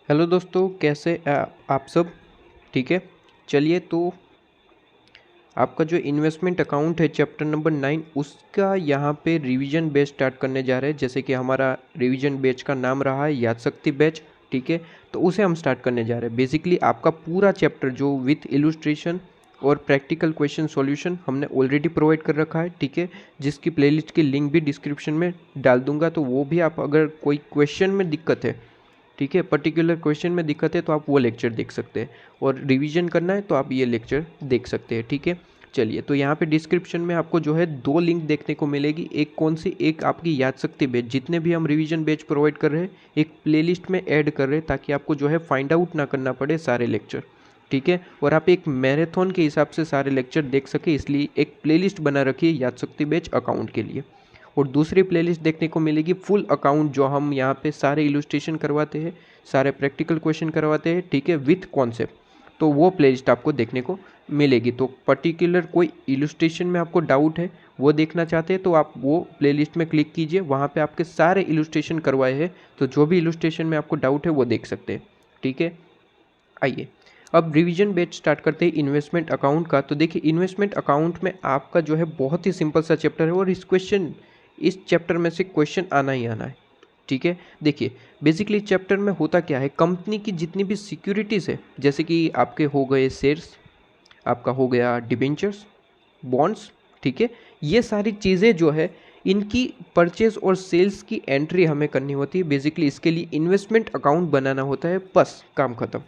Hello दोस्तों, कैसे आप सब। ठीक है, चलिए तो आपका जो इन्वेस्टमेंट अकाउंट है चैप्टर नंबर 9 उसका यहाँ पे रिवीजन बैच स्टार्ट करने जा रहे हैं। जैसे कि हमारा रिवीजन बैच का नाम रहा है याद शक्ति बैच। ठीक है, तो उसे हम स्टार्ट करने जा रहे हैं। बेसिकली आपका पूरा चैप्टर जो विथ इलुस्ट्रेशन और प्रैक्टिकल क्वेश्चन सॉल्यूशन हमने ऑलरेडी प्रोवाइड कर रखा है। ठीक है, जिसकी प्लेलिस्ट की लिंक भी डिस्क्रिप्शन में डाल दूंगा, तो वो भी आप अगर कोई क्वेश्चन में दिक्कत है, ठीक है, पर्टिकुलर क्वेश्चन में दिक्कत है, तो आप वो लेक्चर देख सकते हैं। और रिवीजन करना है तो आप ये लेक्चर देख सकते हैं। ठीक है, चलिए तो यहाँ पे डिस्क्रिप्शन में आपको जो है दो लिंक देखने को मिलेगी। एक कौन सी, एक आपकी याद शक्ति बैच, जितने भी हम रिवीजन बैच प्रोवाइड कर रहे हैं एक प्लेलिस्ट में ऐड कर रहे हैं, ताकि आपको जो है फाइंड आउट ना करना पड़े सारे लेक्चर। ठीक है, और आप एक मैराथन के हिसाब से सारे लेक्चर देख सके, इसलिए एक प्लेलिस्ट बना रखी है याद शक्ति बैच अकाउंट के लिए। और दूसरी प्लेलिस्ट देखने को मिलेगी फुल अकाउंट, जो हम यहाँ पे सारे इलुस्ट्रेशन करवाते हैं, सारे प्रैक्टिकल क्वेश्चन करवाते हैं। ठीक है, विथ कॉन्सेप्ट, तो वो प्लेलिस्ट आपको देखने को मिलेगी। तो पर्टिकुलर कोई इलुस्ट्रेशन में आपको डाउट है, वो देखना चाहते हैं, तो आप वो प्लेलिस्ट में क्लिक कीजिए, वहाँ पे आपके सारे इलुस्ट्रेशन करवाए हैं। तो जो भी इलुस्ट्रेशन में आपको डाउट है वो देख सकते हैं। ठीक है, आइए अब रिवीजन बैच स्टार्ट करते हैं इन्वेस्टमेंट अकाउंट का। तो देखिए, इन्वेस्टमेंट अकाउंट में आपका जो है बहुत ही सिंपल सा चैप्टर है, और इस चैप्टर में से क्वेश्चन आना ही आना है। ठीक है, देखिए बेसिकली चैप्टर में होता क्या है, कंपनी की जितनी भी सिक्योरिटीज़ है, जैसे कि आपके हो गए शेयर्स, आपका हो गया डिबेंचर्स, बॉन्ड्स, ठीक है, ये सारी चीज़ें जो है इनकी परचेज और सेल्स की एंट्री हमें करनी होती है। बेसिकली इसके लिए इन्वेस्टमेंट अकाउंट बनाना होता है, बस काम खत्म।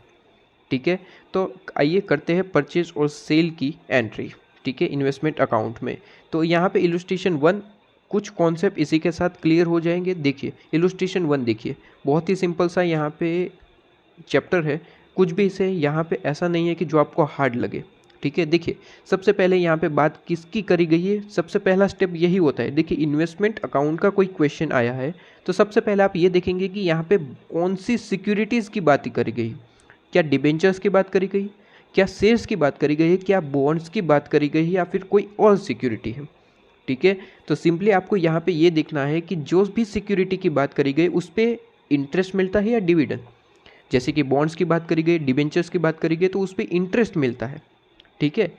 ठीक है, तो आइए करते हैं परचेज और सेल की एंट्री। ठीक है, इन्वेस्टमेंट अकाउंट में तो यहाँ पे इलुस्ट्रेशन 1 कुछ कॉन्सेप्ट इसी के साथ क्लियर हो जाएंगे। देखिए इलुस्ट्रेशन 1 देखिए, बहुत ही सिंपल सा यहाँ पे चैप्टर है। कुछ भी इसे यहाँ पे ऐसा नहीं है कि जो आपको हार्ड लगे। ठीक है, देखिए सबसे पहले यहाँ पे बात किसकी करी गई है, सबसे पहला स्टेप यही होता है। देखिए इन्वेस्टमेंट अकाउंट का कोई क्वेश्चन आया है, तो सबसे पहले आप ये देखेंगे कि यहाँ पे कौन सी सिक्योरिटीज़ की बात करी गई। क्या डिबेंचर्स की बात करी गई, क्या शेयर्स की बात करी गई है, क्या बॉन्ड्स की बात करी गई है, या फिर कोई और सिक्योरिटी है। ठीक है, तो सिंपली आपको यहाँ पे ये देखना है कि जो भी सिक्योरिटी की बात करी गई उस पर इंटरेस्ट मिलता है या डिविडेंड। जैसे कि बॉन्ड्स की बात करी गई, डिबेंचर्स की बात करी गई, तो उस पर इंटरेस्ट मिलता है। ठीक है,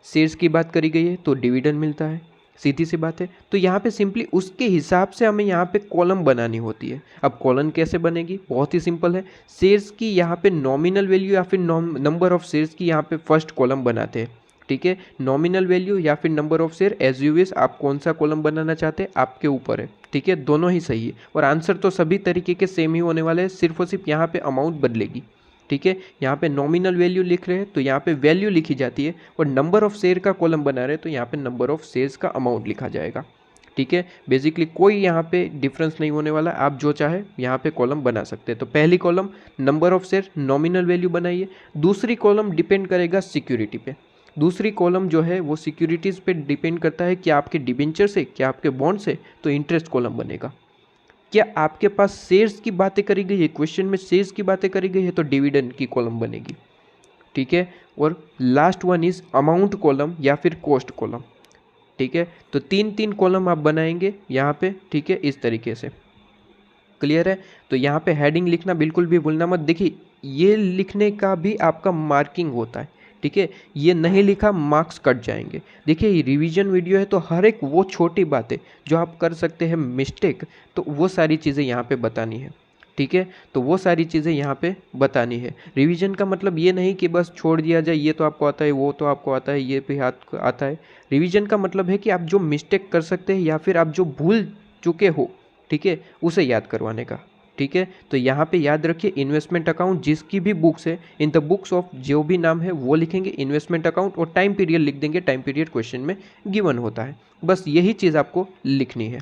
शेयर्स की बात करी गई है तो डिविडेंड मिलता है, सीधी सी बात है। तो यहाँ पे सिंपली उसके हिसाब से हमें यहाँ पे कॉलम बनानी होती है। अब कॉलम कैसे बनेगी, बहुत ही सिंपल है। शेयर्स की यहाँ पे नॉमिनल वैल्यू या फिर नंबर ऑफ शेयर्स की यहाँ पे फर्स्ट कॉलम बनाते हैं। ठीक है, नॉमिनल वैल्यू या फिर number of share, as you wish, आप कौन सा कॉलम बनाना चाहते हैं आपके ऊपर है। ठीक है, दोनों ही सही है, और आंसर तो सभी तरीके के सेम ही होने वाले हैं, सिर्फ और सिर्फ यहाँ पे अमाउंट बदलेगी। ठीक है, यहाँ पे नॉमिनल वैल्यू लिख रहे हैं तो यहाँ पे वैल्यू लिखी जाती है, और नंबर ऑफ शेयर का कॉलम बना रहे हैं तो यहाँ पे नंबर ऑफ शेयर्स का अमाउंट लिखा जाएगा। ठीक है, बेसिकली कोई यहाँ पे डिफरेंस नहीं होने वाला, आप जो चाहे यहाँ पे कॉलम बना सकते हैं। तो पहली column number of share, nominal value बनाइए। दूसरी कॉलम डिपेंड करेगा सिक्योरिटी पे। दूसरी कॉलम जो है वो सिक्योरिटीज़ पे डिपेंड करता है, क्या आपके डिबेंचर से, क्या आपके बॉन्ड से, तो इंटरेस्ट कॉलम बनेगा। क्या आपके पास शेयर्स की बातें करी गई है, क्वेश्चन में शेयर्स की बातें करी गई है, तो डिविडेंड की कॉलम बनेगी। ठीक है, और last one is amount column या फिर कॉस्ट कॉलम। ठीक है, तो तीन तीन कॉलम आप बनाएंगे यहाँ पे। ठीक है, इस तरीके से क्लियर है। तो यहाँ पे हेडिंग लिखना बिल्कुल भी भूलना मत। देखिए ये लिखने का भी आपका मार्किंग होता है। ठीक है, ये नहीं लिखा मार्क्स कट जाएंगे। देखिए ये रिवीजन वीडियो है, तो हर एक वो छोटी बातें जो आप कर सकते हैं मिस्टेक, तो वो सारी चीज़ें यहाँ पे बतानी है। ठीक है, तो वो सारी चीज़ें यहाँ पे बतानी है। रिवीजन का मतलब ये नहीं कि बस छोड़ दिया जाए, ये तो आपको आता है, वो तो आपको आता है, ये भी हाथ आता है। रिवीजन का मतलब है कि आप जो मिस्टेक कर सकते हैं या फिर आप जो भूल चुके हो, ठीक है, उसे याद करवाने का। ठीक है, तो यहाँ पे याद रखिए इन्वेस्टमेंट अकाउंट जिसकी भी बुक्स है, इन द बुक्स ऑफ जो भी नाम है वो लिखेंगे इन्वेस्टमेंट अकाउंट, और टाइम पीरियड लिख देंगे, टाइम पीरियड क्वेश्चन में गिवन होता है। बस यही चीज़ आपको लिखनी है।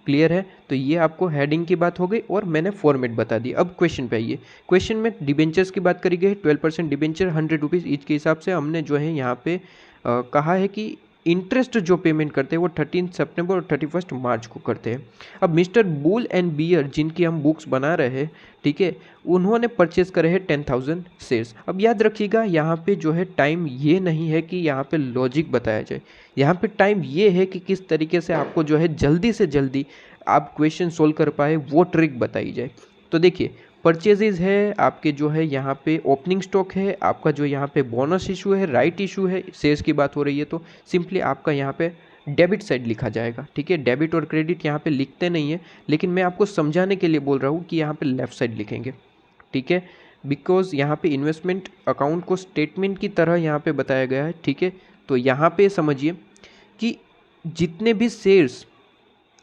क्लियर है, तो ये आपको हेडिंग की बात हो गई, और मैंने फॉर्मेट बता दी। अब क्वेश्चन पे आइए। क्वेश्चन में डिबेंचर्स की बात करी गई है। 12% डिबेंचर 100 रुपीज़ ईच के हिसाब से हमने जो है यहाँ पे कहा है कि इंटरेस्ट जो पेमेंट करते हैं वो 13 सितंबर और 31 मार्च को करते हैं। अब मिस्टर बुल एंड बियर जिनकी हम बुक्स बना रहे हैं, ठीक है, उन्होंने परचेज करे हैं 10,000 शेयर्स। अब याद रखिएगा यहाँ पे जो है टाइम ये नहीं है कि यहाँ पे लॉजिक बताया जाए, यहाँ पे टाइम ये है कि किस तरीके से आपको जो है जल्दी से जल्दी आप क्वेश्चन सोल्व कर पाए, वो ट्रिक बताई जाए। तो देखिए परचेजेज है आपके जो है यहाँ पे ओपनिंग स्टॉक है, आपका जो यहाँ पे बोनस इशू है, राइट इशू है, शेयर्स की बात हो रही है तो सिंपली आपका यहाँ पे डेबिट साइड लिखा जाएगा। ठीक है, डेबिट और क्रेडिट यहाँ पे लिखते नहीं है, लेकिन मैं आपको समझाने के लिए बोल रहा हूँ कि यहाँ पे लेफ्ट साइड लिखेंगे। ठीक है, बिकॉज यहाँ पे इन्वेस्टमेंट अकाउंट को स्टेटमेंट की तरह यहाँ पे बताया गया है। ठीक है, तो यहाँ पे समझिए कि जितने भी शेयर्स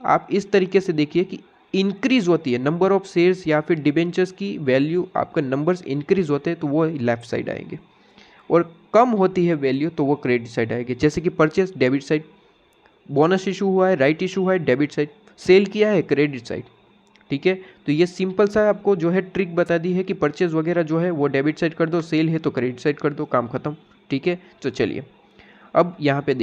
आप इस तरीके से देखिए कि इंक्रीज होती है, नंबर ऑफ शेयर्स या फिर डिबेंचर्स की वैल्यू, आपका नंबर्स इंक्रीज होते हैं तो वो लेफ्ट साइड आएंगे, और कम होती है वैल्यू तो वो क्रेडिट साइड आएगी। जैसे कि purchase debit side, bonus issue हुआ है राइट इशू हुआ है डेबिट साइड, सेल किया है क्रेडिट साइड। ठीक है, तो ये सिंपल सा आपको जो है ट्रिक बता दी है कि परचेज वगैरह जो है वो डेबिट साइड कर दो, सेल है तो क्रेडिट साइड कर दो, काम खत्म। ठीक है, तो चलिए अब यहाँ पे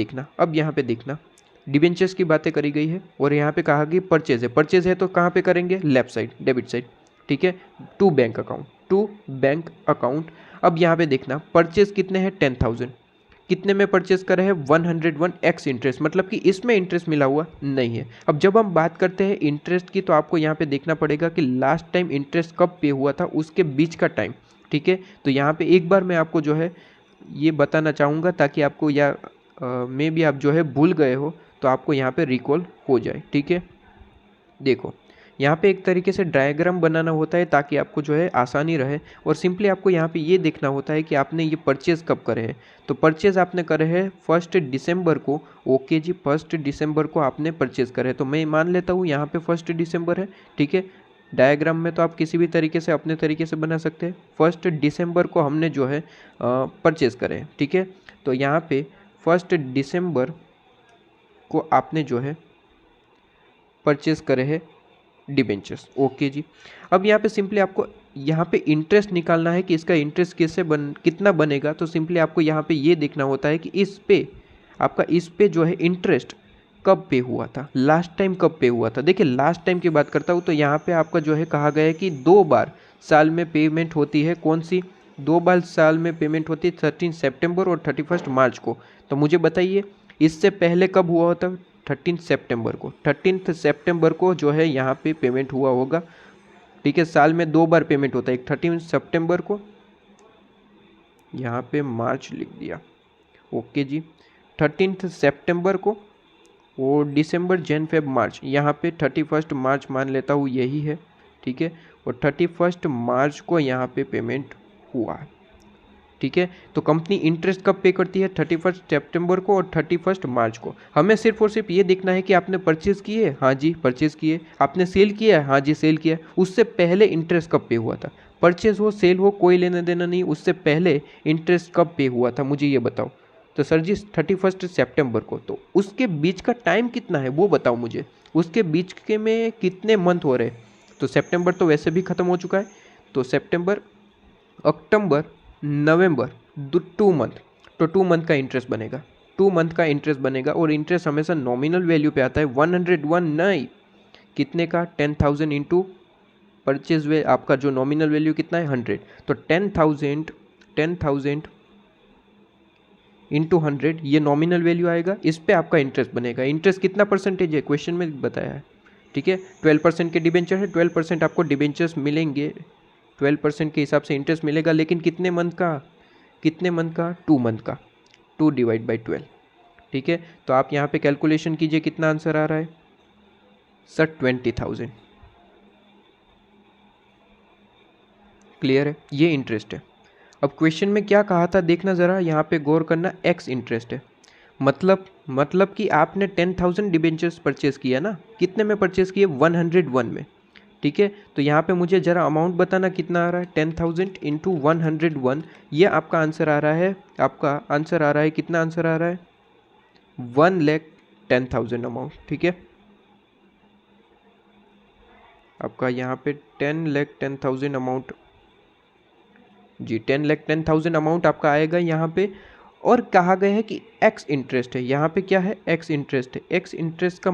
देखना, डिबेंचर्स की बातें करी गई है और यहाँ पे कहा कि परचेज है तो कहाँ पे करेंगे, लेफ्ट साइड डेबिट साइड। ठीक है, टू बैंक अकाउंट। अब यहाँ पे देखना परचेज कितने हैं, 10,000, कितने में परचेज करे हैं, 101 एक्स इंटरेस्ट, मतलब कि इसमें इंटरेस्ट मिला हुआ नहीं है। अब जब हम बात करते हैं इंटरेस्ट की तो आपको यहाँ पे देखना पड़ेगा कि लास्ट टाइम इंटरेस्ट कब पे हुआ था, उसके बीच का टाइम। ठीक है, तो यहाँ पे एक बार मैं आपको जो है ये बताना चाहूँगा ताकि आपको या मे भी आप जो है भूल गए हो तो आपको यहाँ पे रिकॉल हो जाए। ठीक है, देखो यहाँ पे एक तरीके से डायग्राम बनाना होता है ताकि आपको जो है आसानी रहे, और सिंपली आपको यहाँ पे ये देखना होता है कि आपने ये परचेज़ कब करे हैं। तो परचेज़ आपने करे हैं 1 दिसंबर को। ओके जी, 1 दिसंबर को आपने परचेज़ करे, तो मैं मान लेता हूँ यहाँ पे 1 दिसंबर है। ठीक है, डायग्राम में तो आप किसी भी तरीके से अपने तरीके से बना सकते हैं। 1 दिसंबर को हमने जो है परचेज़ करे हैं। ठीक है, तो यहाँ पे 1 दिसंबर को आपने जो है परचेज़ करे हैं डिबेंचर्स। ओके जी, अब यहाँ पे सिंपली आपको यहाँ पे इंटरेस्ट निकालना है कि इसका इंटरेस्ट कितना बनेगा। तो सिंपली आपको यहाँ पे ये देखना होता है कि इस पे जो है इंटरेस्ट कब पे हुआ था, लास्ट टाइम कब पे हुआ था। देखिए लास्ट टाइम की बात करता हूँ तो यहाँ पे आपका जो है कहा गया है कि 2 बार साल में पेमेंट होती है। कौन सी 2 बार साल में पेमेंट होती है, 13 सितंबर और 31 मार्च को। तो मुझे बताइए इससे पहले कब हुआ होता, 13 सितंबर को जो है यहाँ पे पेमेंट हुआ होगा। ठीक है, साल में 2 बार पेमेंट होता है, एक 13 सितंबर को, यहाँ पे मार्च लिख दिया। ओके जी, 13 सितंबर को, और दिसंबर जन फेब मार्च, यहाँ पे 31 मार्च मान लेता हूँ यही है। ठीक है, और 31 मार्च को यहाँ पे पेमेंट हुआ। ठीक है, तो कंपनी इंटरेस्ट कब पे करती है, 31 सितंबर को और 31 मार्च को। हमें सिर्फ और सिर्फ ये देखना है कि आपने परचेज़ किए, हाँ जी परचेज़ किए, आपने सेल किया है, हाँ जी सेल किया, उससे पहले इंटरेस्ट कब पे हुआ था। परचेज़ हो सेल हो कोई लेना देना नहीं, उससे पहले इंटरेस्ट कब पे हुआ था मुझे ये बताओ। तो सर जी 31 सितंबर को, तो उसके बीच का टाइम कितना है वो बताओ मुझे, उसके बीच के में कितने मंथ हो रहे हैं। तो सितंबर तो वैसे भी ख़त्म हो चुका है, तो सितंबर, अक्टूबर, नवंबर, 2 मंथ, तो 2 मंथ का इंटरेस्ट बनेगा, 2 मंथ का इंटरेस्ट बनेगा। और इंटरेस्ट हमेशा नॉमिनल वैल्यू पे आता है, 101 नहीं, कितने का, 10,000 इंटू परचेज वे, आपका जो नॉमिनल वैल्यू कितना है 100, तो 10,000 इंटू 100 ये नॉमिनल वैल्यू आएगा, इस पे आपका इंटरेस्ट बनेगा। इंटरेस्ट कितना परसेंटेज है क्वेश्चन में बताया है। ठीक है, 12% के डिबेंचर है, 12% आपको डिबेंचर्स मिलेंगे, 12% के हिसाब से इंटरेस्ट मिलेगा, लेकिन कितने मंथ का, 2 मंथ का, 2 डिवाइड बाई 12। ठीक है, तो आप यहाँ पे कैलकुलेशन कीजिए कितना आंसर आ रहा है सर, 20,000। क्लियर है, ये इंटरेस्ट है। अब क्वेश्चन में क्या कहा था देखना ज़रा, यहाँ पे गौर करना, एक्स इंटरेस्ट है, मतलब कि आपने 10,000 डिबेंचर्स परचेज किया ना, कितने में परचेज किए, 101 में। ठीक है, तो यहाँ पे मुझे ज़रा अमाउंट बताना कितना आ रहा है, 10,000 इंटू 101, ये आपका आंसर आ रहा है, कितना आंसर आ रहा है, 1,10,000 अमाउंट। ठीक है, आपका यहाँ पे 10,10,000 अमाउंट जी, 10,10,000 अमाउंट आपका आएगा यहाँ पे। और कहा गया है कि एक्स इंटरेस्ट है, यहाँ पे क्या है, एक्स इंटरेस्ट है। एक्स इंटरेस्ट का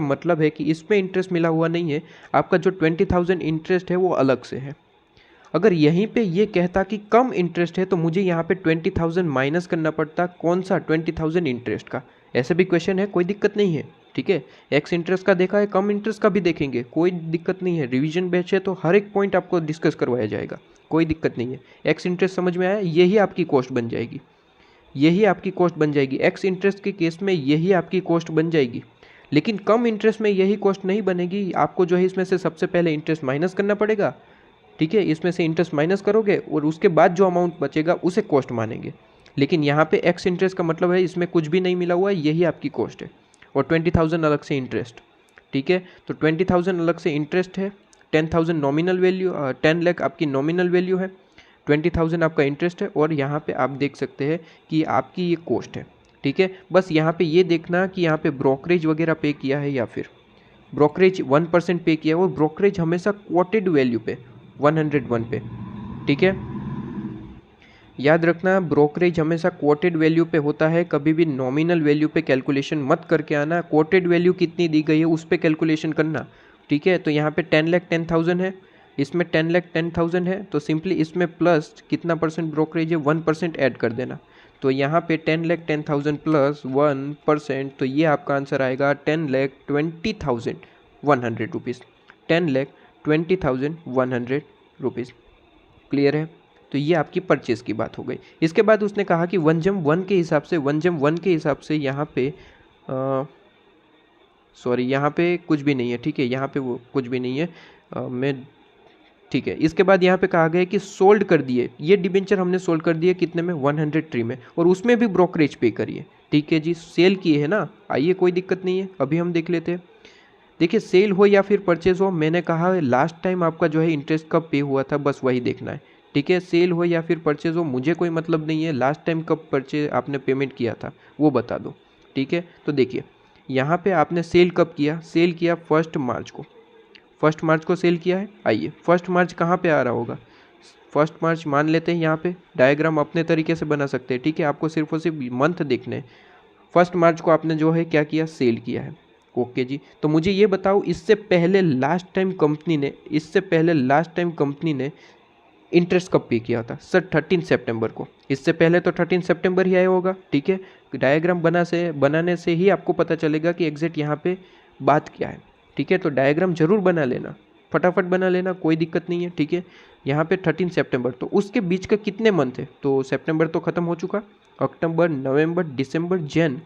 मतलब है कि इसमें इंटरेस्ट मिला हुआ नहीं है, आपका जो 20,000 इंटरेस्ट है वो अलग से है। अगर यहीं पे ये कहता कि कम इंटरेस्ट है तो मुझे यहाँ पे 20,000 माइनस करना पड़ता, कौन सा, 20,000 इंटरेस्ट का। ऐसे भी क्वेश्चन है, कोई दिक्कत नहीं है। ठीक है। एक्स इंटरेस्ट का देखा है, कम इंटरेस्ट का भी देखेंगे, कोई दिक्कत नहीं है। रिवीजन बैच है तो हर एक पॉइंट आपको डिस्कस करवाया जाएगा, कोई दिक्कत नहीं है। एक्स इंटरेस्ट समझ में आया, यही आपकी कॉस्ट बन जाएगी, यही आपकी कॉस्ट बन जाएगी। एक्स इंटरेस्ट के केस में यही आपकी कॉस्ट बन जाएगी। लेकिन कम इंटरेस्ट में यही कॉस्ट नहीं बनेगी, आपको जो है इसमें से सबसे पहले इंटरेस्ट माइनस करना पड़ेगा। ठीक है, इसमें से इंटरेस्ट माइनस करोगे और उसके बाद जो अमाउंट बचेगा उसे कॉस्ट मानेंगे। लेकिन यहाँ पे एक्स इंटरेस्ट का मतलब है इसमें कुछ भी नहीं मिला हुआ है, यही आपकी कॉस्ट है। और 20,000 अलग से इंटरेस्ट। ठीक है, तो 20,000 अलग से इंटरेस्ट है, 10,000 नॉमिनल वैल्यू, 10 लाख आपकी नॉमिनल वैल्यू है, 20,000 आपका इंटरेस्ट है। और यहाँ पे आप देख सकते हैं कि आपकी ये कॉस्ट है। ठीक है, बस यहाँ पे ये देखना कि यहाँ पे ब्रोकरेज वगैरह पे किया है या फिर ब्रोकरेज 1% पे किया है, और ब्रोकरेज हमेशा क्वोटेड वैल्यू पे 101 पे। ठीक है, याद रखना ब्रोकरेज हमेशा क्वोटेड वैल्यू पे होता है, कभी भी नॉमिनल वैल्यू पे कैलकुलेशन मत करके आना। क्वोटेड वैल्यू कितनी दी गई है उस पे कैलकुलेशन करना। ठीक है, तो यहाँ पे 10,10,000 है, इसमें 10,10,000 है, तो सिंपली इसमें प्लस कितना परसेंट ब्रोकरेज है 1% ऐड कर देना। तो यहाँ पे 10,10,000 प्लस 1%, तो ये आपका आंसर आएगा 10,20,100 रुपीज़, 10,20,100 रुपीज़। क्लियर है, तो ये आपकी परचेज़ की बात हो गई। इसके बाद उसने कहा कि वन जम वन के हिसाब से यहाँ पे सॉरी यहाँ पे कुछ भी नहीं है। ठीक है, यहाँ पे वो कुछ भी नहीं है, मैं ठीक है। इसके बाद यहाँ पे कहा गया कि सोल्ड कर दिए, ये डिबेंचर हमने सोल्ड कर दिए कितने में 103 में, और उसमें भी ब्रोकरेज पे करिए। ठीक है जी, सेल किए है ना, आइए कोई दिक्कत नहीं है, अभी हम देख लेते हैं। देखिए सेल हो या फिर परचेज हो, मैंने कहा लास्ट टाइम आपका जो है इंटरेस्ट कब पे हुआ था बस वही देखना है। ठीक है, सेल हो या फिर परचेज हो मुझे कोई मतलब नहीं है, लास्ट टाइम कब परचेज आपने पेमेंट किया था वो बता दो। ठीक है, तो देखिए यहाँ पे आपने सेल कब किया, सेल किया 1 मार्च को, 1 मार्च को सेल किया है। आइए 1 मार्च कहाँ पे आ रहा होगा, 1 मार्च मान लेते हैं, यहाँ पे डायग्राम अपने तरीके से बना सकते हैं। ठीक है, आपको सिर्फ और सिर्फ मंथ देखने हैं। 1 मार्च को आपने जो है क्या किया, सेल किया है। ओके जी, तो मुझे ये बताओ इससे पहले लास्ट टाइम कंपनी ने इंटरेस्ट कब पे किया था सर, 13 सितंबर को। इससे पहले तो 13 सितंबर ही आया होगा। ठीक है, डायग्राम बनाने से ही आपको पता चलेगा कि एग्जैक्ट यहाँ पे बात क्या है। ठीक है, तो डायग्राम जरूर बना लेना, फटाफट बना लेना, कोई दिक्कत नहीं है। ठीक है, यहाँ पे 13 सितंबर, तो उसके बीच का कितने मंथ है, तो सितंबर तो ख़त्म हो चुका, अक्टूबर, नवंबर, दिसंबर, जन,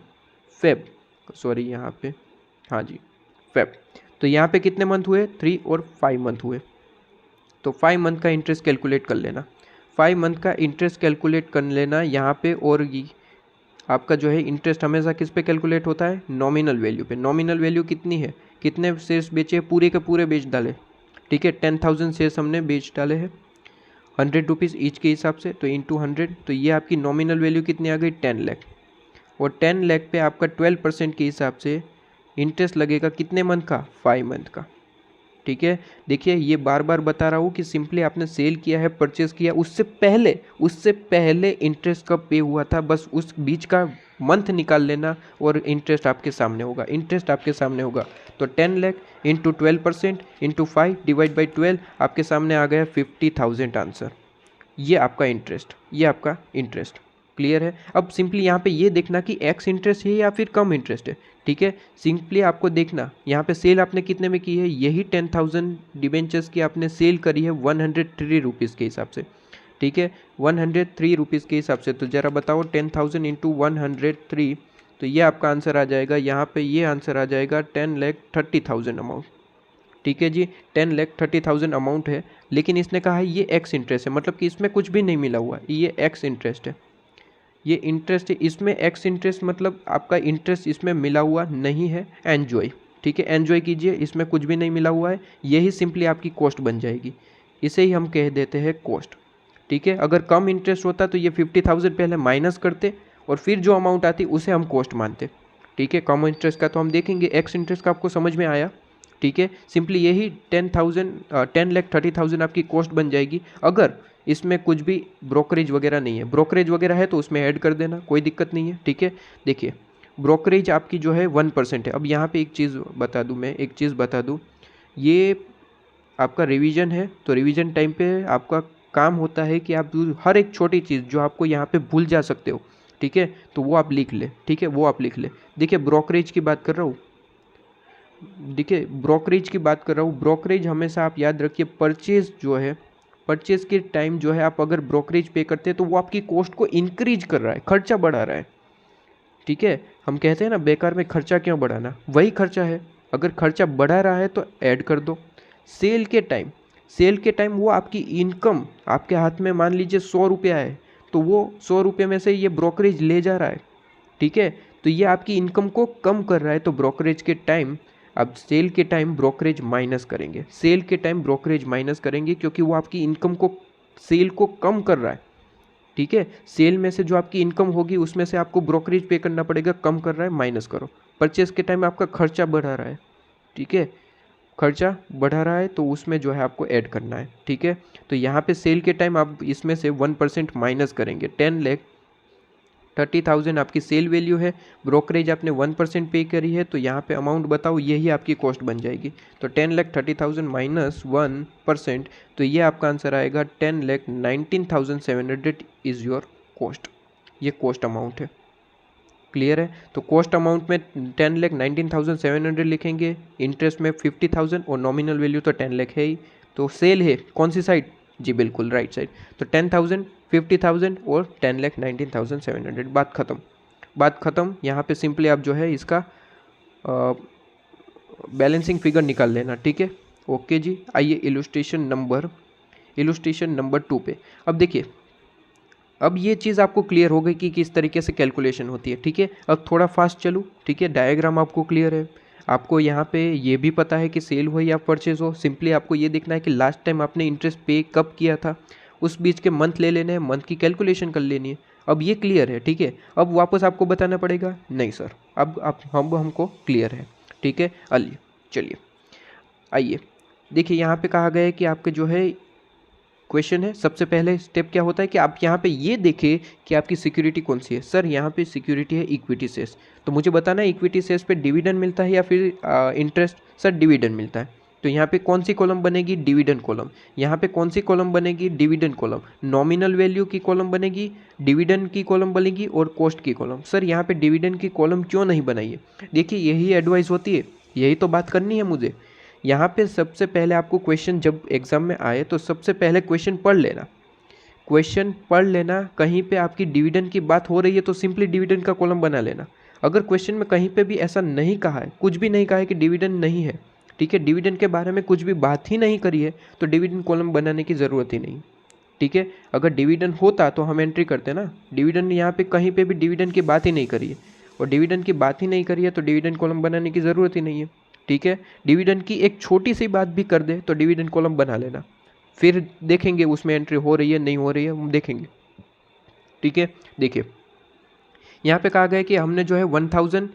फेब, सॉरी यहाँ पे हाँ जी फेब, तो यहाँ पे कितने मंथ हुए, 3 और 5 मंथ हुए। तो 5 मंथ का इंटरेस्ट कैलकुलेट कर लेना, 5 मंथ का इंटरेस्ट कैलकुलेट कर लेना यहाँ पे। और ये आपका जो है इंटरेस्ट हमेशा किस पे कैलकुलेट होता है, नॉमिनल वैल्यू पे। नॉमिनल वैल्यू कितनी है, कितने शेयर्स बेचे, पूरे के पूरे बेच डाले। ठीक है, 10,000 शेयर्स हमने बेच डाले हैं 100 रुपीज़ ईच के हिसाब से, तो इंटू 100, तो ये आपकी नॉमिनल वैल्यू कितनी आ गई, 10 लाख। और 10 लाख पे आपका 12% के हिसाब से इंटरेस्ट लगेगा कितने मंथ का, 5 मंथ का। ठीक है, देखिए ये बार बार बता रहा हूँ कि सिंपली आपने सेल किया है, परचेज किया, उससे पहले इंटरेस्ट कब पे हुआ था, बस उस बीच का मंथ निकाल लेना और इंटरेस्ट आपके सामने होगा। तो 10 lakh into 12% into 5 divide by 12 आपके सामने आ गया 50,000 आंसर। ये आपका इंटरेस्ट। क्लियर है, अब सिंपली यहाँ पे ये देखना कि एक्स इंटरेस्ट है या फिर कम इंटरेस्ट है। ठीक है, सिंपली आपको देखना यहाँ पे सेल आपने कितने में की है, यही 10,000 डिबेंचर्स की आपने सेल करी है 103 रुपीज़ के हिसाब से। ठीक है, 103 रुपीज़ के हिसाब से, तो ज़रा बताओ 10,000 इंटू 103, तो ये आपका आंसर आ जाएगा, यहाँ पे ये आंसर आ जाएगा 10,30,000 अमाउंट। ठीक है जी, 10,30,000 अमाउंट है। लेकिन इसने कहा है ये एक्स इंटरेस्ट है, मतलब कि इसमें कुछ भी नहीं मिला हुआ, ये एक्स इंटरेस्ट है, ये इंटरेस्ट है। इसमें एक्स इंटरेस्ट मतलब आपका इंटरेस्ट इसमें मिला हुआ नहीं है, एन्जॉय। ठीक है, एन्जॉय कीजिए, इसमें कुछ भी नहीं मिला हुआ है, यही सिंपली आपकी कॉस्ट बन जाएगी, इसे ही हम कह देते हैं कॉस्ट। ठीक है, अगर कम इंटरेस्ट होता तो ये 50,000 पहले माइनस करते और फिर जो अमाउंट आती उसे हम कॉस्ट मानते। ठीक है, कम इंटरेस्ट का तो हम देखेंगे, एक्स इंटरेस्ट का आपको समझ में आया। ठीक है, सिंपली यही 10,30,000 आपकी कॉस्ट बन जाएगी, अगर इसमें कुछ भी ब्रोकरेज वगैरह नहीं है। ब्रोकरेज वगैरह है तो उसमें ऐड कर देना, कोई दिक्कत नहीं है। ठीक है, देखिए ब्रोकरेज आपकी जो है 1% है। अब यहाँ पे एक चीज़ बता दूँ, ये आपका रिवीजन है, तो रिवीजन टाइम पे आपका काम होता है कि आप हर एक छोटी चीज़ जो आपको यहाँ पे भूल जा सकते हो, ठीक है, तो वो आप लिख ले। ठीक है, वो आप लिख ले। देखिए ब्रोकरेज की बात कर रहा हूँ, देखिए ब्रोकरेज की बात कर रहा हूँ, ब्रोकरेज हमेशा आप याद रखिए परचेज जो है, परचेज के टाइम जो है आप अगर ब्रोकरेज पे करते हैं तो वो आपकी कॉस्ट को इंक्रीज कर रहा है, खर्चा बढ़ा रहा है। ठीक है, हम कहते हैं ना बेकार में खर्चा क्यों बढ़ाना, वही खर्चा है। अगर खर्चा बढ़ा रहा है तो ऐड कर दो। सेल के टाइम, सेल के टाइम वो आपकी इनकम आपके हाथ में मान लीजिए 100 रुपया है, तो वो 100 रुपये में से ये ब्रोकरेज ले जा रहा है। ठीक है, तो ये आपकी इनकम को कम कर रहा है, तो ब्रोकरेज के टाइम, अब सेल के टाइम ब्रोकरेज माइनस करेंगे, सेल के टाइम ब्रोकरेज माइनस करेंगे क्योंकि वो आपकी इनकम को, सेल को कम कर रहा है। ठीक है, सेल में से जो आपकी इनकम होगी उसमें से आपको ब्रोकरेज पे करना पड़ेगा, कम कर रहा है माइनस करो। परचेस के टाइम आपका खर्चा बढ़ा रहा है, ठीक है, खर्चा बढ़ा रहा है तो उसमें जो है आपको ऐड करना है। ठीक है, तो यहाँ पे सेल के टाइम आप इसमें से 1% माइनस करेंगे, 10,30,000 आपकी सेल वैल्यू है, ब्रोकरेज आपने 1% पे करी है, तो यहाँ पे अमाउंट बताओ, यही आपकी कॉस्ट बन जाएगी। तो 10,30,000 माइनस 1%, तो ये आपका आंसर आएगा 10,19,700 इज़ योर कॉस्ट, ये कॉस्ट अमाउंट है। क्लियर है, तो कॉस्ट अमाउंट में 10,19,700 लिखेंगे, इंटरेस्ट में 50,000 और नॉमिनल वैल्यू तो 10 लाख है ही। तो सेल है कौन सी साइड, जी बिल्कुल राइट साइड। तो 10,000, 50,000 और 10,19,700, बात खत्म, बात खत्म। यहाँ पे सिंपली आप जो है इसका बैलेंसिंग फिगर निकाल लेना। ठीक है, ओके जी। आइए इलुस्ट्रेशन नंबर 2 पे। अब देखिए, अब ये चीज़ आपको क्लियर हो गई कि किस तरीके से कैलकुलेशन होती है। ठीक है, अब थोड़ा फास्ट चलूँ। ठीक है, डायग्राम आपको क्लियर है, आपको यहाँ पे ये भी पता है कि सेल हो या परचेज हो, सिंपली आपको ये देखना है कि लास्ट टाइम आपने इंटरेस्ट पे कब किया था, उस बीच के मंथ ले लेने हैं, मंथ की कैलकुलेशन कर लेनी है। अब ये क्लियर है। ठीक है, अब वापस आपको बताना पड़ेगा, नहीं सर अब आप हमको क्लियर है। ठीक है, चलिए आइए देखिए, यहाँ पे कहा गया है कि आपके जो है क्वेश्चन है, सबसे पहले स्टेप क्या होता है कि आप यहाँ पे ये देखें कि आपकी सिक्योरिटी कौन सी है। सर यहाँ पे सिक्योरिटी है इक्विटी शेयर्स, तो मुझे बताना है इक्विटी शेयर्स पे डिविडेंड मिलता है या फिर इंटरेस्ट। सर डिविडेंड मिलता है, तो यहाँ पे कौन सी कॉलम बनेगी, डिविडेंड कॉलम। यहाँ पे कौन सी कॉलम बनेगी, डिविडेंड कॉलम। नॉमिनल वैल्यू की कॉलम बनेगी, डिविडेंड की कॉलम बनेगी और कॉस्ट की कॉलम। सर यहाँ पे डिविडेंड की कॉलम क्यों नहीं बनाई है, देखिए यही एडवाइस होती है, यही तो बात करनी है मुझे। यहाँ पे सबसे पहले आपको क्वेश्चन जब एग्जाम में आए तो सबसे पहले क्वेश्चन पढ़ लेना, क्वेश्चन पढ़ लेना। कहीं पे आपकी डिविडेंड की बात हो रही है तो सिंपली डिविडेंड का कॉलम बना लेना। अगर क्वेश्चन में कहीं पे भी ऐसा नहीं कहा है, कुछ भी नहीं कहा है कि डिविडेंड नहीं है, ठीक है, डिविडेंड के बारे में कुछ भी बात ही नहीं करी है, तो डिविडेंड कॉलम बनाने की ज़रूरत ही नहीं। ठीक है, अगर डिविडेंड होता तो हम एंट्री करते ना, डिविडेंड यहाँ पे कहीं पे भी डिविडेंड की बात ही नहीं करी है, और डिविडेंड की बात ही नहीं करी है तो डिविडेंड कॉलम बनाने की ज़रूरत ही नहीं है। ठीक है, डिविडेंड की एक छोटी सी बात भी कर दे तो डिविडेंड कॉलम बना लेना, फिर देखेंगे उसमें एंट्री हो रही है नहीं हो रही है, हम देखेंगे। ठीक है, देखिए यहाँ पे कहा गया है कि हमने जो है 1,000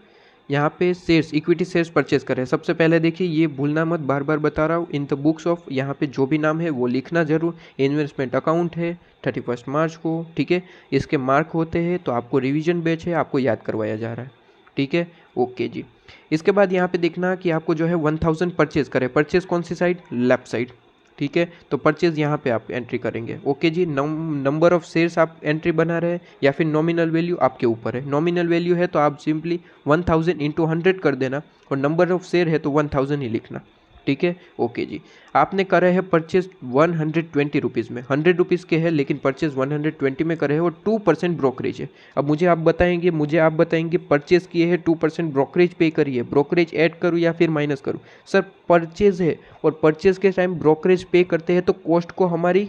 यहाँ पे शेयर्स, इक्विटी शेयर्स परचेज करें। सबसे पहले देखिए, ये भूलना मत, बार बार बता रहा हूँ, इन द बुक्स ऑफ, यहाँ पे जो भी नाम है वो लिखना जरूर। इन्वेस्टमेंट अकाउंट है 31 मार्च को, ठीक है, इसके मार्क होते हैं, तो आपको रिवीजन बैच है, आपको याद करवाया जा रहा है। ठीक है, ओके जी। इसके बाद यहाँ पे देखना कि आपको जो है 1,000 परचेज करें, परचेज कौन सी साइड, लेफ्ट साइड। ठीक है, तो परचेज यहाँ पे आप एंट्री करेंगे। ओके जी, नंबर ऑफ शेयर्स आप एंट्री बना रहे हैं या फिर नॉमिनल वैल्यू आपके ऊपर है। नॉमिनल वैल्यू है तो आप सिंपली 1,000 इंटू 100 कर देना, और नंबर ऑफ शेयर है तो 1,000 ही लिखना। ठीक है, ओके जी। आपने करे है परचेज 120 रुपीज़ में, 100 रुपीज़ के है लेकिन परचेज 120 में करे है, और 2% ब्रोकरेज है। अब मुझे आप बताएंगे परचेज किए है 2% ब्रोकरेज पे करिए, ब्रोकरेज ऐड करूँ या फिर माइनस करूँ। सर परचेज है, और परचेज के टाइम ब्रोकरेज पे करते हैं तो कॉस्ट को हमारी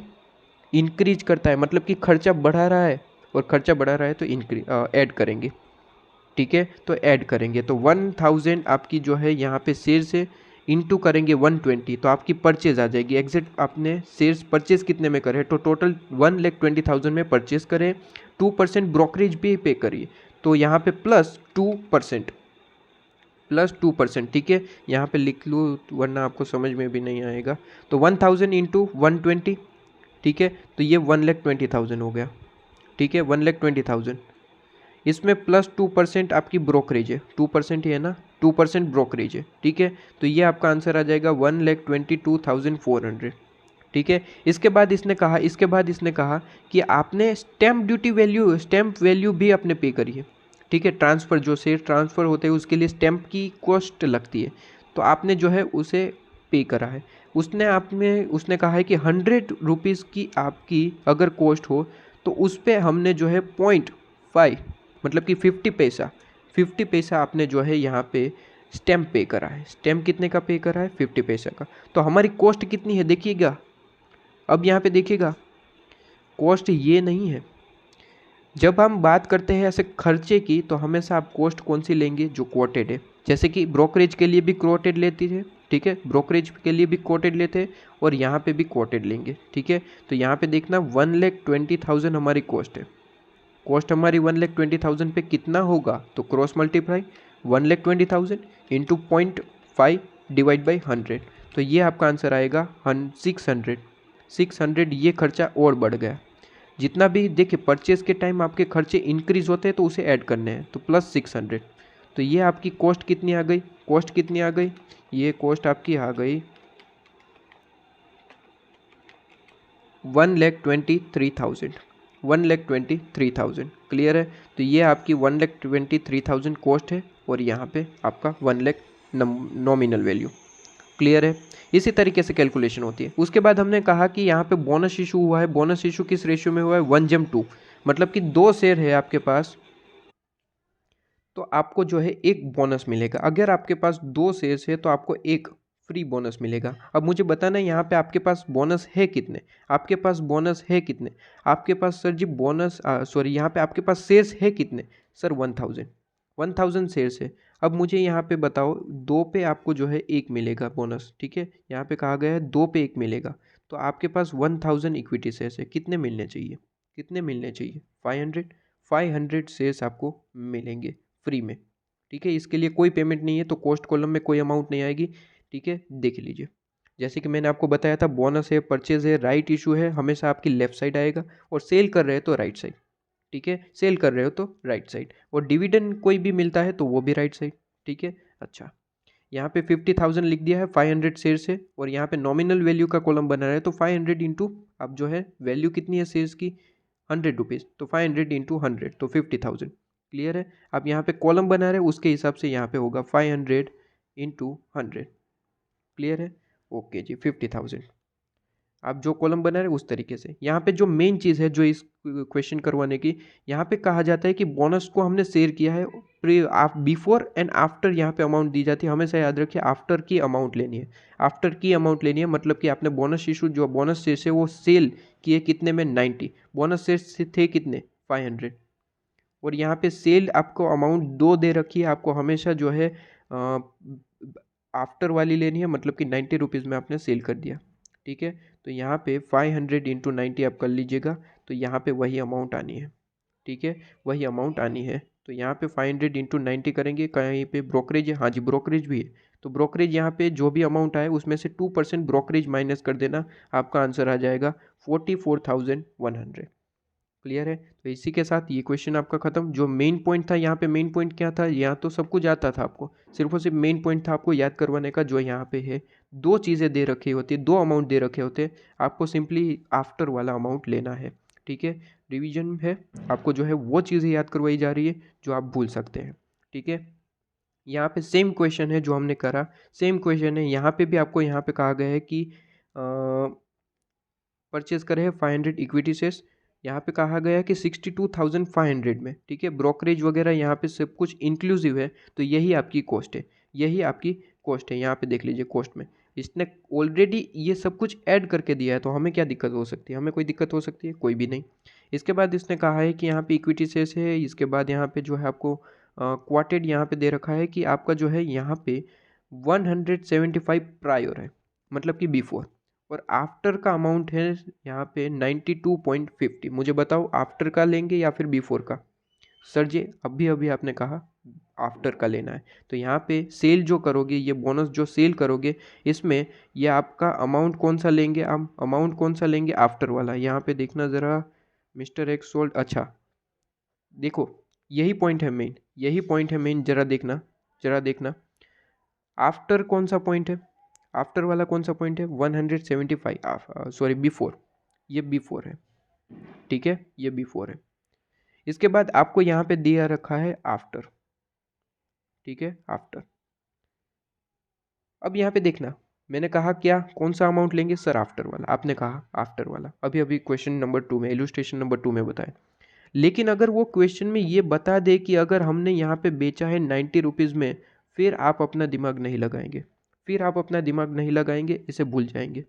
इंक्रीज करता है, मतलब कि खर्चा बढ़ा रहा है, और खर्चा बढ़ा रहा है तो ऐड करेंगे। ठीक है, तो ऐड करेंगे, तो 1,000 आपकी जो है यहाँ पे शेयर से इंटू करेंगे 120, तो आपकी परचेज आ जाएगी। एग्जैक्ट आपने शेयर्स परचेज कितने में करे, तो टोटल 1,20,000 में परचेज करें, 2% ब्रोकरेज भी पे करिए, तो यहाँ पे +2%, +2%। ठीक है, यहाँ पे लिख लूँ वरना आपको समझ में भी नहीं आएगा। तो 1,000 इंटू 120, ठीक है, तो ये 1,20,000 हो गया। ठीक है, 1,20,000, इसमें +2% आपकी ब्रोकरेज है, 2% ही है ना, 2% ब्रोकरेज है। ठीक है, तो ये आपका आंसर आ जाएगा 1,22,400। ठीक है, इसके बाद इसने कहा कि आपने स्टैम्प वैल्यू भी आपने पे करी है। ठीक है, ट्रांसफ़र, जो शेयर ट्रांसफ़र होते हैं उसके लिए स्टैम्प की कॉस्ट लगती है, तो आपने जो है उसे पे करा है। उसने कहा है कि 100 रुपीज़ की आपकी अगर कॉस्ट हो तो उस पर हमने जो है 0.5 मतलब कि 50 पैसा आपने जो है यहाँ पे स्टैम्प पे करा है। स्टैम्प कितने का पे करा है? 50 पैसा का। तो हमारी कॉस्ट कितनी है देखिएगा, अब यहाँ पे देखिएगा कॉस्ट ये नहीं है। जब हम बात करते हैं ऐसे खर्चे की तो हमेशा आप कॉस्ट कौन सी लेंगे? जो कोटेड है। जैसे कि ब्रोकरेज के लिए भी कोटेड लेती है, ठीक है, ब्रोकरेज के लिए भी कोटेड लेते हैं और यहाँ पे भी कोटेड लेंगे, ठीक है। तो यहाँ पे देखना 1,20,000 हमारी कॉस्ट है। कॉस्ट हमारी 1,20,000 पे कितना होगा? तो cross multiply 1,20,000 into 0.5 divide by 100, तो ये आपका आंसर आएगा 600। ये खर्चा और बढ़ गया। जितना भी देखिए परचेज के टाइम आपके खर्चे इंक्रीज होते हैं तो उसे ऐड करने हैं, तो प्लस 600। तो ये आपकी कॉस्ट कितनी आ गई? कॉस्ट कितनी आ गई? ये कॉस्ट आपकी आ गई 1,23,000। 1,23,000 क्लियर है। तो ये आपकी 1,23,000 कॉस्ट है और यहाँ पे आपका 1,00,000 नॉमिनल वैल्यू। क्लियर है। इसी तरीके से कैलकुलेशन होती है। उसके बाद हमने कहा कि यहाँ पे बोनस इशू हुआ है। बोनस इशू किस रेशियो में हुआ है? 1:2, मतलब कि 2 शेयर है आपके पास तो आपको जो है एक बोनस मिलेगा। अगर आपके पास 2 शेयर्स है तो आपको एक फ्री बोनस मिलेगा। अब मुझे बताना है यहाँ पे आपके पास बोनस है कितने? आपके पास बोनस है कितने? आपके पास सर जी बोनस सॉरी यहाँ पे आपके पास शेयर्स है कितने? सर 1000 शेयर्स है। अब मुझे यहाँ पे बताओ 2 पे आपको जो है एक मिलेगा बोनस, ठीक है। यहाँ पे कहा गया है 2 पे एक मिलेगा। तो आपके पास 1000 इक्विटी शेयर्स है, कितने मिलने चाहिए? कितने मिलने चाहिए? 500 शेयर्स आपको मिलेंगे फ्री में, ठीक है। इसके लिए कोई पेमेंट नहीं है तो कॉस्ट कॉलम में कोई अमाउंट नहीं आएगी, ठीक है। देख लीजिए जैसे कि मैंने आपको बताया था बोनस है, परचेज है, राइट इशू है, हमेशा आपकी लेफ्ट साइड आएगा और सेल कर रहे हैं तो राइट साइड, ठीक है। सेल कर रहे हो तो राइट साइड और डिविडेंड कोई भी मिलता है तो वो भी राइट साइड, ठीक है। अच्छा, यहाँ पे 50,000 लिख दिया है, 500 शेयर से और यहाँ पे नॉमिनल वैल्यू का कॉलम बना रहा है तो 500 इंटू अब जो है वैल्यू कितनी है शेयर्स की? 100 रुपीज़, तो 500 इंटू 100 तो 50,000। क्लियर है। अब यहाँ पे कॉलम बना रहे हैं उसके हिसाब से यहाँ पे होगा 500 इंटू 100। क्लियर है। ओके जी, 50,000। आप जो कॉलम बना रहे हैं उस तरीके से। यहाँ पे जो मेन चीज़ है जो इस क्वेश्चन करवाने की, यहाँ पे कहा जाता है कि बोनस को हमने शेयर किया है आप बिफोर एंड आफ्टर यहाँ पे अमाउंट दी जाती है। हमेशा याद रखिए आफ्टर की अमाउंट लेनी है। आफ्टर की अमाउंट लेनी है मतलब कि आपने बोनस इशू जो बोनस शेयर है वो सेल किए कितने में? 90। बोनस शेयर थे कितने? 500। और यहाँ पे सेल आपको अमाउंट 2 दे रखी है, आपको हमेशा जो है आफ्टर वाली लेनी है, मतलब कि 90 रुपीज़ में आपने सेल कर दिया, ठीक है। तो यहाँ पे 500 इंटू 90 आप कर लीजिएगा तो यहाँ पे वही अमाउंट आनी है, ठीक है, वही अमाउंट आनी है। तो यहाँ पे 500 इंटू 90 करेंगे। कहीं पे ब्रोकरेज है? हाँ जी, ब्रोकरेज भी है। तो ब्रोकरेज यहाँ पे जो भी अमाउंट आए उसमें से 2% ब्रोकरेज माइनस कर देना, आपका आंसर आ जाएगा 44,100। क्लियर है। तो इसी के साथ ये क्वेश्चन आपका खत्म। जो मेन पॉइंट था यहाँ पे, मेन पॉइंट क्या था? यहाँ तो सब कुछ आता था आपको, सिर्फ और सिर्फ मेन पॉइंट था आपको याद करवाने का। जो यहाँ पे है 2 चीज़ें दे रखी होती है, 2 अमाउंट दे रखे होते हैं, आपको सिंपली आफ्टर वाला अमाउंट लेना है, ठीक है। रिवीजन है, आपको जो है वो चीज़ें याद करवाई जा रही है जो आप भूल सकते हैं, ठीक है। यहाँ पे सेम क्वेश्चन है जो हमने करा, सेम क्वेश्चन है यहाँ पे भी। आपको यहाँ पे कहा गया है कि परचेज करे है 500 इक्विटी शेयर्स। यहाँ पे कहा गया है कि 62,500 में, ठीक है। ब्रोकरेज वगैरह यहाँ पे सब कुछ इंक्लूसिव है तो यही आपकी कॉस्ट है, यही आपकी कॉस्ट है। यहाँ पे देख लीजिए कॉस्ट में इसने ऑलरेडी ये सब कुछ ऐड करके दिया है तो हमें क्या दिक्कत हो सकती है? हमें कोई दिक्कत हो सकती है? कोई भी नहीं। इसके बाद इसने कहा है कि यहाँ पे इक्विटी शेयर्स है। इसके बाद यहाँ पे जो है आपको क्वार्टेड यहाँ पे दे रखा है कि आपका जो है यहाँ पे 175 प्रायर है, मतलब कि बिफोर, और आफ्टर का अमाउंट है यहाँ पे 92.50। मुझे बताओ आफ्टर का लेंगे या फिर बिफोर का? सर जी अभी अभी आपने कहा आफ्टर का लेना है। तो यहाँ पे सेल जो करोगे, ये बोनस जो सेल करोगे, इसमें ये आपका अमाउंट कौन सा लेंगे? आप अमाउंट कौन सा लेंगे? आफ्टर वाला। यहाँ पे देखना ज़रा मिस्टर एक्स सोल्ड। अच्छा देखो यही पॉइंट है मेन, यही पॉइंट है मेन, ज़रा देखना, ज़रा देखना। आफ्टर कौन सा पॉइंट है? आफ्टर वाला कौन सा पॉइंट है? 175, सॉरी बिफोर, ये बिफोर है, ठीक है, ये बिफोर है। इसके बाद आपको यहाँ पे दिया रखा है आफ्टर, ठीक है, आफ्टर। अब यहाँ पे देखना, मैंने कहा क्या, कौन सा अमाउंट लेंगे सर, आफ्टर वाला, आपने कहा आफ्टर वाला, अभी अभी क्वेश्चन नंबर 2 में, इलुस्ट्रेशन नंबर 2 में बताया। लेकिन अगर वो क्वेश्चन में ये बता दे कि अगर हमने यहाँ पे बेचा है 90 रुपीज़ में, फिर आप अपना दिमाग नहीं लगाएंगे, फिर आप अपना दिमाग नहीं लगाएंगे, इसे भूल जाएंगे।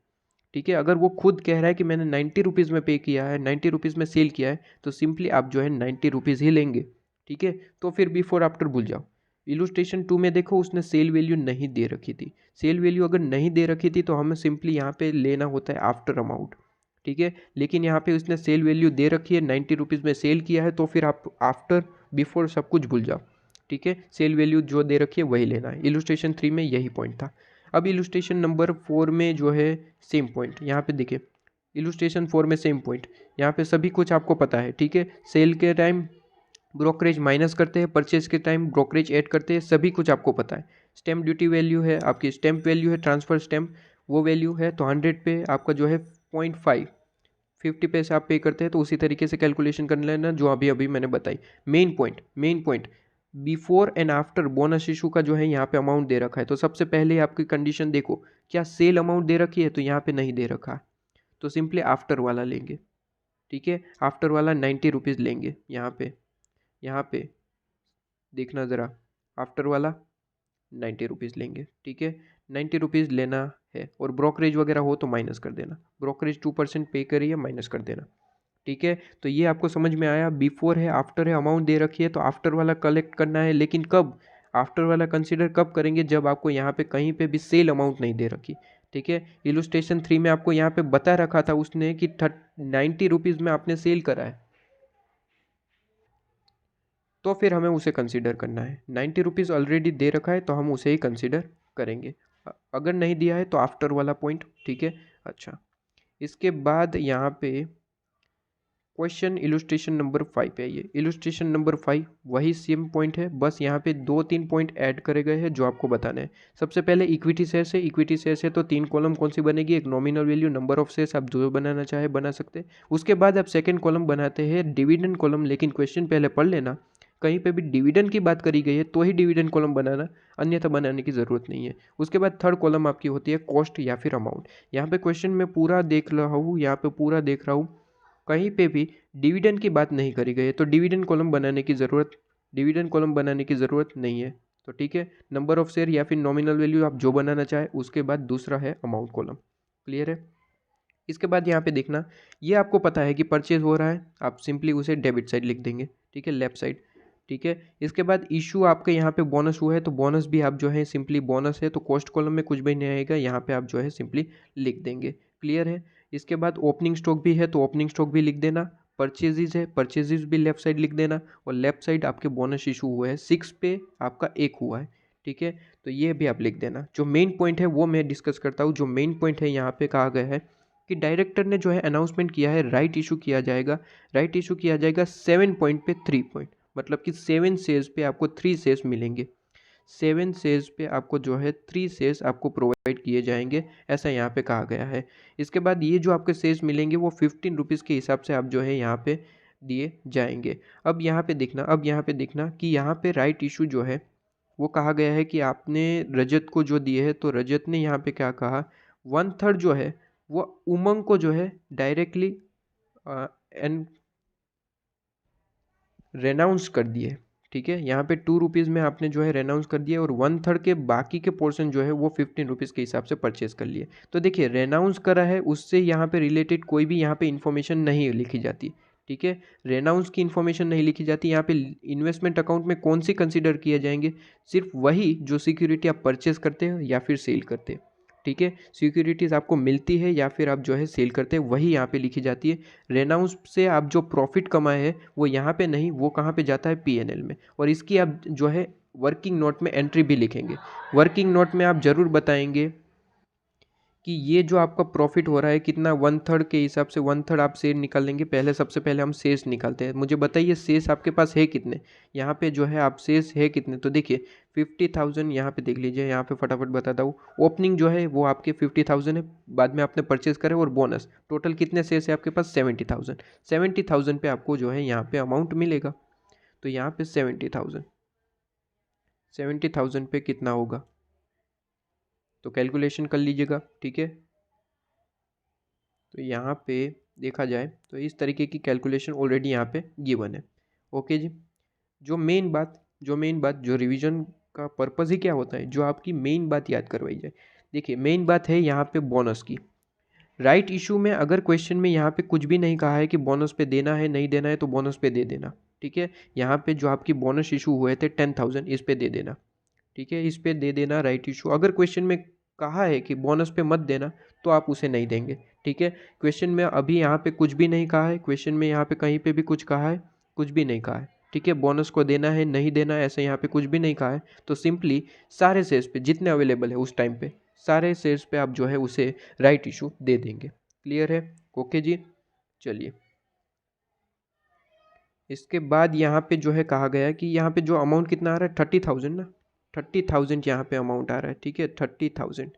ठीक है, अगर वो खुद कह रहा है कि मैंने 90 रुपीज़ में पे किया है, 90 रुपीज़ में सेल किया है, तो सिंपली आप जो है 90 रुपीज़ ही लेंगे। ठीक है, तो फिर बिफोर आफ्टर भूल जाओ। इलुस्ट्रेशन 2 में देखो उसने सेल वैल्यू नहीं दे रखी थी, सेल वैल्यू अगर नहीं दे रखी थी तो हमें सिंपली यहाँ पे लेना होता है आफ्टर अमाउंट। ठीक है, लेकिन यहाँ पे उसने सेल वैल्यू दे रखी है, 90 रुपीज़ में सेल किया है, तो फिर आप आफ्टर बिफोर सब कुछ भूल जाओ। ठीक है, सेल वैल्यू जो दे रखी है वही लेना है। इलुस्ट्रेशन 3 में यही पॉइंट था। अब इलुस्ट्रेशन नंबर 4 में जो है सेम पॉइंट, यहाँ पे देखिए इलुस्ट्रेशन 4 में सेम पॉइंट, यहाँ पे सभी कुछ आपको पता है। ठीक है, सेल के टाइम ब्रोकरेज माइनस करते हैं, परचेज के टाइम ब्रोकरेज ऐड करते हैं, सभी कुछ आपको पता है। स्टैम्प ड्यूटी वैल्यू है आपकी, स्टैम्प वैल्यू है, ट्रांसफ़र स्टैम्प वो वैल्यू है, तो 100 पे आपका जो है 0.5 50 पैसे आप पे करते हैं, तो उसी तरीके से कैलकुलेशन कर लेना जो अभी अभी मैंने बताई। Main point before and after bonus issue का जो है यहाँ पे अमाउंट दे रखा है, तो सबसे पहले आपकी कंडीशन देखो, क्या सेल अमाउंट दे रखी है, तो यहाँ पे नहीं दे रखा, तो सिंपली आफ्टर वाला लेंगे। ठीक है, आफ्टर वाला 90 रुपीज़ लेंगे। यहाँ पे देखना ज़रा, आफ्टर वाला 90 रुपीज़ लेंगे। ठीक है, 90 रुपीज़ लेना है, और ब्रोकरेज वगैरह हो तो माइनस कर देना, ब्रोकरेज 2% पे करिए, माइनस कर देना। ठीक है, तो ये आपको समझ में आया। बिफोर है, आफ्टर है, अमाउंट दे रखी है, तो आफ्टर वाला कलेक्ट करना है, लेकिन कब, आफ्टर वाला कंसीडर कब करेंगे, जब आपको यहाँ पे कहीं पे भी सेल अमाउंट नहीं दे रखी। ठीक है, इलुस्ट्रेशन 3 में आपको यहाँ पे बता रखा था उसने कि 90 रुपीज़ में आपने सेल करा है, तो फिर हमें उसे कंसीडर करना है। 90 रुपीज़ ऑलरेडी दे रखा है, तो हम उसे ही कंसीडर करेंगे। अगर नहीं दिया है तो आफ्टर वाला पॉइंट। ठीक है, अच्छा, इसके बाद यहाँ पे क्वेश्चन इलुस्ट्रेशन नंबर 5 पे आइए। इलुस्ट्रेशन नंबर 5 वही सेम पॉइंट है, बस यहाँ पे 2-3 पॉइंट ऐड करे गए हैं जो आपको बताने हैं। सबसे पहले इक्विटी शेयर्स है, इक्विटी शेयर्स है तो 3 कॉलम कौन सी बनेगी, एक nominal value, number of shares, आप जो बनाना चाहे बना सकते हैं। उसके बाद आप सेकेंड कॉलम बनाते हैं डिविडेंड कॉलम, लेकिन क्वेश्चन पहले पढ़ लेना, कहीं पे भी डिविडेंड की बात करी गई है तो ही डिविडेंड कॉलम बनाना, अन्यथा बनाने की ज़रूरत नहीं है। उसके बाद थर्ड कॉलम आपकी होती है कॉस्ट या फिर अमाउंट। यहाँ पे क्वेश्चन में पूरा देख रहा हूँ, यहाँ पे पूरा देख रहा हूँ, कहीं पे भी डिविडेंड की बात नहीं करी गई है, तो डिविडेंड कॉलम बनाने की ज़रूरत नहीं है। तो ठीक है, नंबर ऑफ शेयर या फिर नॉमिनल वैल्यू आप जो बनाना चाहे, उसके बाद दूसरा है अमाउंट कॉलम। क्लियर है। इसके बाद यहाँ पे देखना, ये आपको पता है कि परचेज हो रहा है, आप सिंपली उसे डेबिट साइड लिख देंगे। ठीक है, लेफ्ट साइड। ठीक है, इसके बाद इशू आपके यहाँ पे बोनस हुआ है, तो बोनस भी आप जो है सिंपली बोनस है, तो कॉस्ट कॉलम में कुछ भी नहीं आएगा, यहाँ पे आप जो है सिंपली लिख देंगे। क्लियर है। इसके बाद ओपनिंग स्टॉक भी है, तो ओपनिंग स्टॉक भी लिख देना। परचेजेज है, परचेजेज भी लेफ्ट साइड लिख देना, और लेफ्ट साइड आपके बोनस इशू हुआ है 6 पे, आपका 1 हुआ है। ठीक है, तो ये भी आप लिख देना। जो मेन पॉइंट है वो मैं डिस्कस करता हूँ। जो मेन पॉइंट है यहाँ पे कहा गया है कि डायरेक्टर ने जो है अनाउंसमेंट किया है, राइट इशू किया जाएगा, राइट इशू किया जाएगा 7 पॉइंट पे 3 पॉइंट, मतलब कि 7 शेयर्स पे आपको 3 शेयर्स मिलेंगे। 7 शेयर्स पे आपको जो है 3 शेयर्स आपको प्रोवाइड किए जाएंगे, ऐसा यहाँ पे कहा गया है। इसके बाद ये जो आपके शेयर्स मिलेंगे वो 15 रुपीज़ के हिसाब से आप जो है यहाँ पे दिए जाएंगे। अब यहाँ पे देखना कि यहाँ पे राइट इशू जो है वो कहा गया है कि आपने रजत को जो दिए है, तो रजत ने यहाँ पे क्या कहा, 1/3 जो है वो उमंग को जो है डायरेक्टली एंड रेनाउंस कर दिए। ठीक है, यहाँ पे 2 रुपीज़ में आपने जो है रेनाउंस कर दिया, और 1/3 के बाकी के पोर्शन जो है वो 15 रुपीज़ के हिसाब से परचेज कर लिए। तो देखिए, रेनाउंस करा है, उससे यहाँ पे रिलेटेड कोई भी यहाँ पे इन्फॉर्मेशन नहीं लिखी जाती। ठीक है, रेनाउंस की इन्फॉर्मेशन नहीं लिखी जाती। यहाँ पे इन्वेस्टमेंट अकाउंट में कौन सी कंसिडर किया जाएंगे, सिर्फ वही जो सिक्योरिटी आप परचेज करते हो या फिर सेल करते हैं। ठीक है, सिक्योरिटीज़ आपको मिलती है या फिर आप जो है सेल करते हैं, वही यहाँ पे लिखी जाती है। रेनाउंस से आप जो प्रॉफिट कमाए हैं वो यहाँ पे नहीं, वो कहाँ पे जाता है, पीएनएल में, और इसकी आप जो है वर्किंग नोट में एंट्री भी लिखेंगे। वर्किंग नोट में आप ज़रूर बताएंगे कि ये जो आपका प्रॉफिट हो रहा है कितना, 1/3 के हिसाब से 1/3 आप शेयर निकाल लेंगे। पहले सबसे पहले हम शेष निकालते हैं। मुझे बताइए शेष आपके पास है कितने, यहाँ पे जो है आप शेष है कितने, तो देखिए 50,000 यहाँ पे देख लीजिए, यहाँ पे फटाफट बताता हूँ। ओपनिंग जो है वो आपके 50,000 है, बाद में आपने परचेज करे, और बोनस टोटल कितने शेष है आपके पास, 70,000। 70,000 पे आपको जो है यहाँ पे अमाउंट मिलेगा। तो यहाँ पे 70,000 पे कितना होगा, तो कैलकुलेशन कर लीजिएगा, ठीक है। तो यहाँ पे देखा जाए तो इस तरीके की कैलकुलेशन ऑलरेडी यहाँ पे गिवन है। ओके जी। जो रिवीजन का पर्पज़ ही क्या होता है, जो आपकी मेन बात याद करवाई जाए। देखिए मेन बात है यहाँ पे बोनस की। राइट इशू में अगर क्वेश्चन में यहाँ पे कुछ भी नहीं कहा है कि बोनस पे देना है नहीं देना है तो बोनस पे दे देना, ठीक है। यहाँ पे जो आपकी बोनस इशू हुए थे 10,000, इस पे दे देना, ठीक है, इस पे दे देना राइट इशू। अगर क्वेश्चन में कहा है कि बोनस पे मत देना तो आप उसे नहीं देंगे, ठीक है। क्वेश्चन में अभी यहाँ पे कुछ भी नहीं कहा है, क्वेश्चन में यहाँ पे कहीं पे भी कुछ कहा है, कुछ भी नहीं कहा है, ठीक है। बोनस को देना है नहीं देना है ऐसे यहाँ पे कुछ भी नहीं कहा है, तो सिंपली सारे शेयर्स पे जितने अवेलेबल है उस टाइम पे सारे शेयर्स पे आप जो है उसे राइट इशू दे देंगे। क्लियर है? ओके जी। चलिए इसके बाद यहाँ पे जो है कहा गया कि यहाँ पे जो अमाउंट कितना आ रहा है 30,000 ना, 30,000 यहाँ पे अमाउंट आ रहा है, ठीक है, 30,000।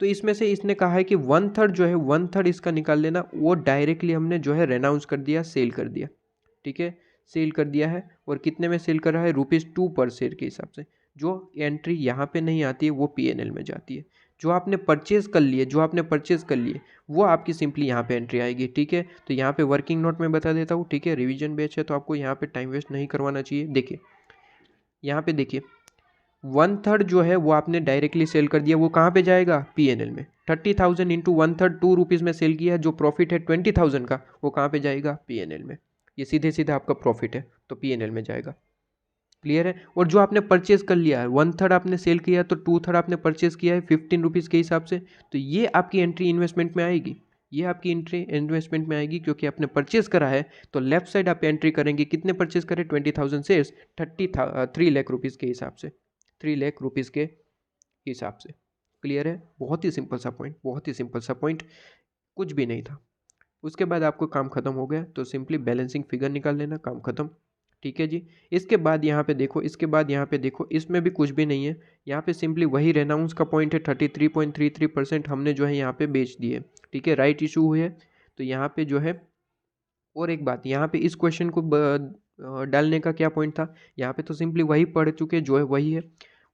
तो इसमें से इसने कहा है कि 1/3 जो है 1/3 इसका निकाल लेना, वो डायरेक्टली हमने जो है रेनाउंस कर दिया, सेल कर दिया, ठीक है, सेल कर दिया है। और कितने में सेल कर रहा है? ₹2 पर शेयर के हिसाब से। जो एंट्री यहाँ पे नहीं आती है वो पीएनएल में जाती है। जो आपने परचेज कर लिए वो आपकी सिंपली यहाँ पे एंट्री आएगी, ठीक है। तो यहाँ पे वर्किंग नोट में बता देता हूँ, ठीक है। रिवीजन बैच है तो आपको यहाँ पे टाइम वेस्ट नहीं करवाना चाहिए। देखिए यहाँ पे देखिए 1/3 जो है वो आपने डायरेक्टली सेल कर दिया, वो कहाँ पे जाएगा? पीएनएल में। 30,000 इंटू 1/3 ₹2 में सेल किया, जो प्रॉफिट है 20,000 का वो कहाँ पे जाएगा? पीएनएल में। ये सीधे सीधे आपका प्रॉफिट है तो पीएनएल में जाएगा। क्लियर है? और जो आपने परचेज कर लिया है 1/3 आपने सेल किया तो 2/3 आपने परचेज किया है ₹15 के हिसाब से, तो ये आपकी एंट्री इन्वेस्टमेंट में आएगी। ये आपकी एंट्री इन्वेस्टमेंट में आएगी क्योंकि आपने परचेज करा है। तो लेफ्ट साइड आप एंट्री करेंगे, कितने परचेज करें? 20,000 शेयर्स, 3 लाख रुपीज़ के हिसाब से, 3 लाख रुपीज़ के हिसाब से। क्लियर है? बहुत ही सिंपल सा पॉइंट, बहुत ही सिंपल सा पॉइंट, कुछ भी नहीं था। उसके बाद आपको काम खत्म हो गया तो सिंपली बैलेंसिंग फिगर निकाल लेना, काम खत्म, ठीक है जी। इसके बाद यहाँ पे देखो, इसमें भी कुछ भी नहीं है। यहाँ पे सिंपली वही रेनाउंस का पॉइंट है, 33.33% हमने जो है यहाँ पे बेच दिए, ठीक है। राइट इशू हुई है तो यहाँ पे जो है, और एक बात यहाँ पे इस क्वेश्चन को डालने का क्या पॉइंट था, यहाँ पे तो सिंपली वही पढ़ चुके, जो है वही है।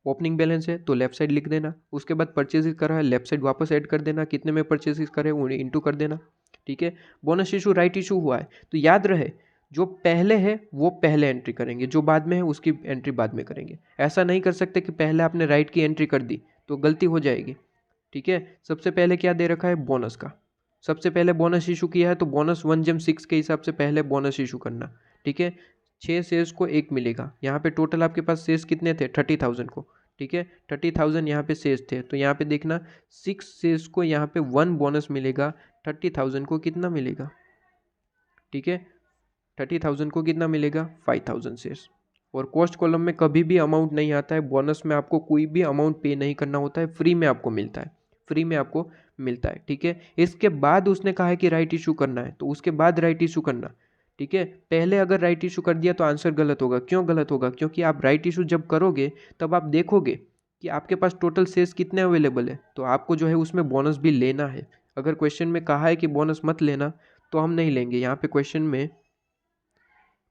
ओपनिंग बैलेंस है तो लेफ्ट साइड लिख देना, उसके बाद परचेज करा है लेफ्ट साइड वापस ऐड कर देना, कितने में परचेज करे उन्हें इंटू कर देना, ठीक है। बोनस इशू राइट इशू हुआ है तो याद रहे जो पहले है वो पहले एंट्री करेंगे, जो बाद में है उसकी एंट्री बाद में करेंगे। ऐसा नहीं कर सकते कि पहले आपने राइट की एंट्री कर दी तो गलती हो जाएगी, ठीक है। सबसे पहले क्या दे रखा है? बोनस का। सबसे पहले बोनस इशू किया है तो बोनस 1/6 के हिसाब से पहले बोनस इशू करना, ठीक है। 6 शेयर्स को 1 मिलेगा। यहाँ पे टोटल आपके पास शेयर्स कितने थे? 30,000 को, ठीक है। 30,000 यहाँ पे शेयर्स थे तो यहाँ पे देखना 6 शेयर्स को यहाँ पे 1 बोनस मिलेगा, 30,000 को कितना मिलेगा? ठीक है, 30,000 को कितना मिलेगा? 5,000 शेयर्स। और कॉस्ट कॉलम में कभी भी अमाउंट नहीं आता है, बोनस में आपको कोई भी अमाउंट पे नहीं करना होता है, फ्री में आपको मिलता है, फ्री में आपको मिलता है, ठीक है। इसके बाद उसने कहा है कि राइट इशू करना है तो उसके बाद राइट इशू करना, ठीक है। पहले अगर राइट इशू कर दिया तो आंसर गलत होगा। क्यों गलत होगा? क्योंकि आप राइट इशू जब करोगे तब आप देखोगे कि आपके पास टोटल शेयर्स कितने अवेलेबल है, तो आपको जो है उसमें बोनस भी लेना है। अगर क्वेश्चन में कहा है कि बोनस मत लेना तो हम नहीं लेंगे। यहाँ पे क्वेश्चन में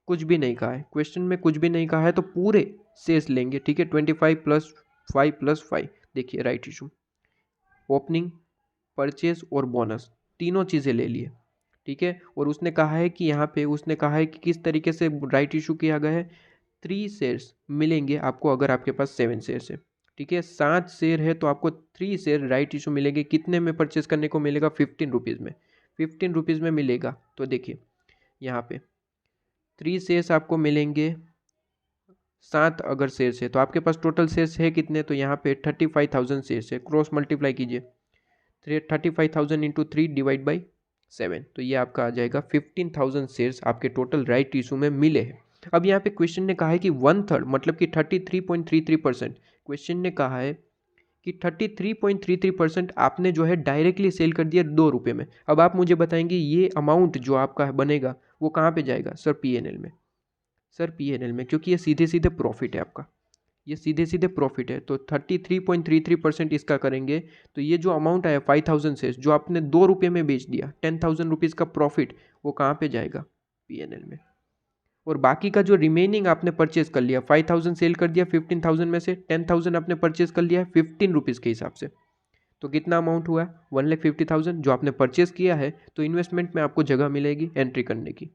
कुछ भी नहीं कहा है, क्वेश्चन में कुछ भी नहीं कहा है तो पूरे शेयर्स लेंगे, ठीक है। 25 + 5 + 5, देखिए राइट इशू, ओपनिंग, परचेज और बोनस तीनों चीज़ें ले लिए, ठीक है। और उसने कहा है कि यहाँ पे उसने कहा है कि किस तरीके से राइट इशू किया गया है। 3 शेयर्स मिलेंगे आपको अगर आपके पास 7 शेयर्स है, ठीक है। 7 शेयर है तो आपको 3 शेयर राइट इशू मिलेंगे। कितने में परचेज करने को मिलेगा? 15 रुपीज़ में, 15 रुपीज़ में मिलेगा। तो देखिए यहाँ पे 3 शेयर्स आपको मिलेंगे, 7 अगर शेयर्स है तो आपके पास टोटल शेयर्स है कितने? तो यहाँ पे 35,000 शेयर्स है। क्रॉस मल्टीप्लाई कीजिए, 35,000 इंटू 3 डिवाइड बाई 7, तो ये आपका आ जाएगा 15,000 शेयर्स आपके टोटल राइट इशू में मिले हैं। अब यहाँ पे क्वेश्चन ने कहा है कि 1/3 मतलब कि 33.33%, क्वेश्चन ने कहा है कि 33.33% आपने जो है डायरेक्टली सेल कर दिया ₹2 में। अब आप मुझे बताएंगे ये अमाउंट जो आपका बनेगा वो कहाँ पे जाएगा? सर पीएनएल में, सर पीएनएल में, क्योंकि ये सीधे सीधे प्रॉफिट है आपका, ये सीधे सीधे प्रॉफिट है। तो 33.33% इसका करेंगे तो ये जो अमाउंट आया 5,000 से जो आपने ₹2 में बेच दिया, 10,000 रुपीज़ का प्रॉफिट, वो कहाँ पे जाएगा? पीएनएल में। और बाकी का जो रिमेनिंग आपने परचेज कर लिया, 5,000 सेल कर दिया, 15,000 में से 10,000 आपने परचेज कर लिया है 15 रुपीज़ के हिसाब से, तो कितना अमाउंट हुआ, 1,50,000 जो आपने परचेज किया है। तो इन्वेस्टमेंट में आपको जगह मिलेगी एंट्री करने की,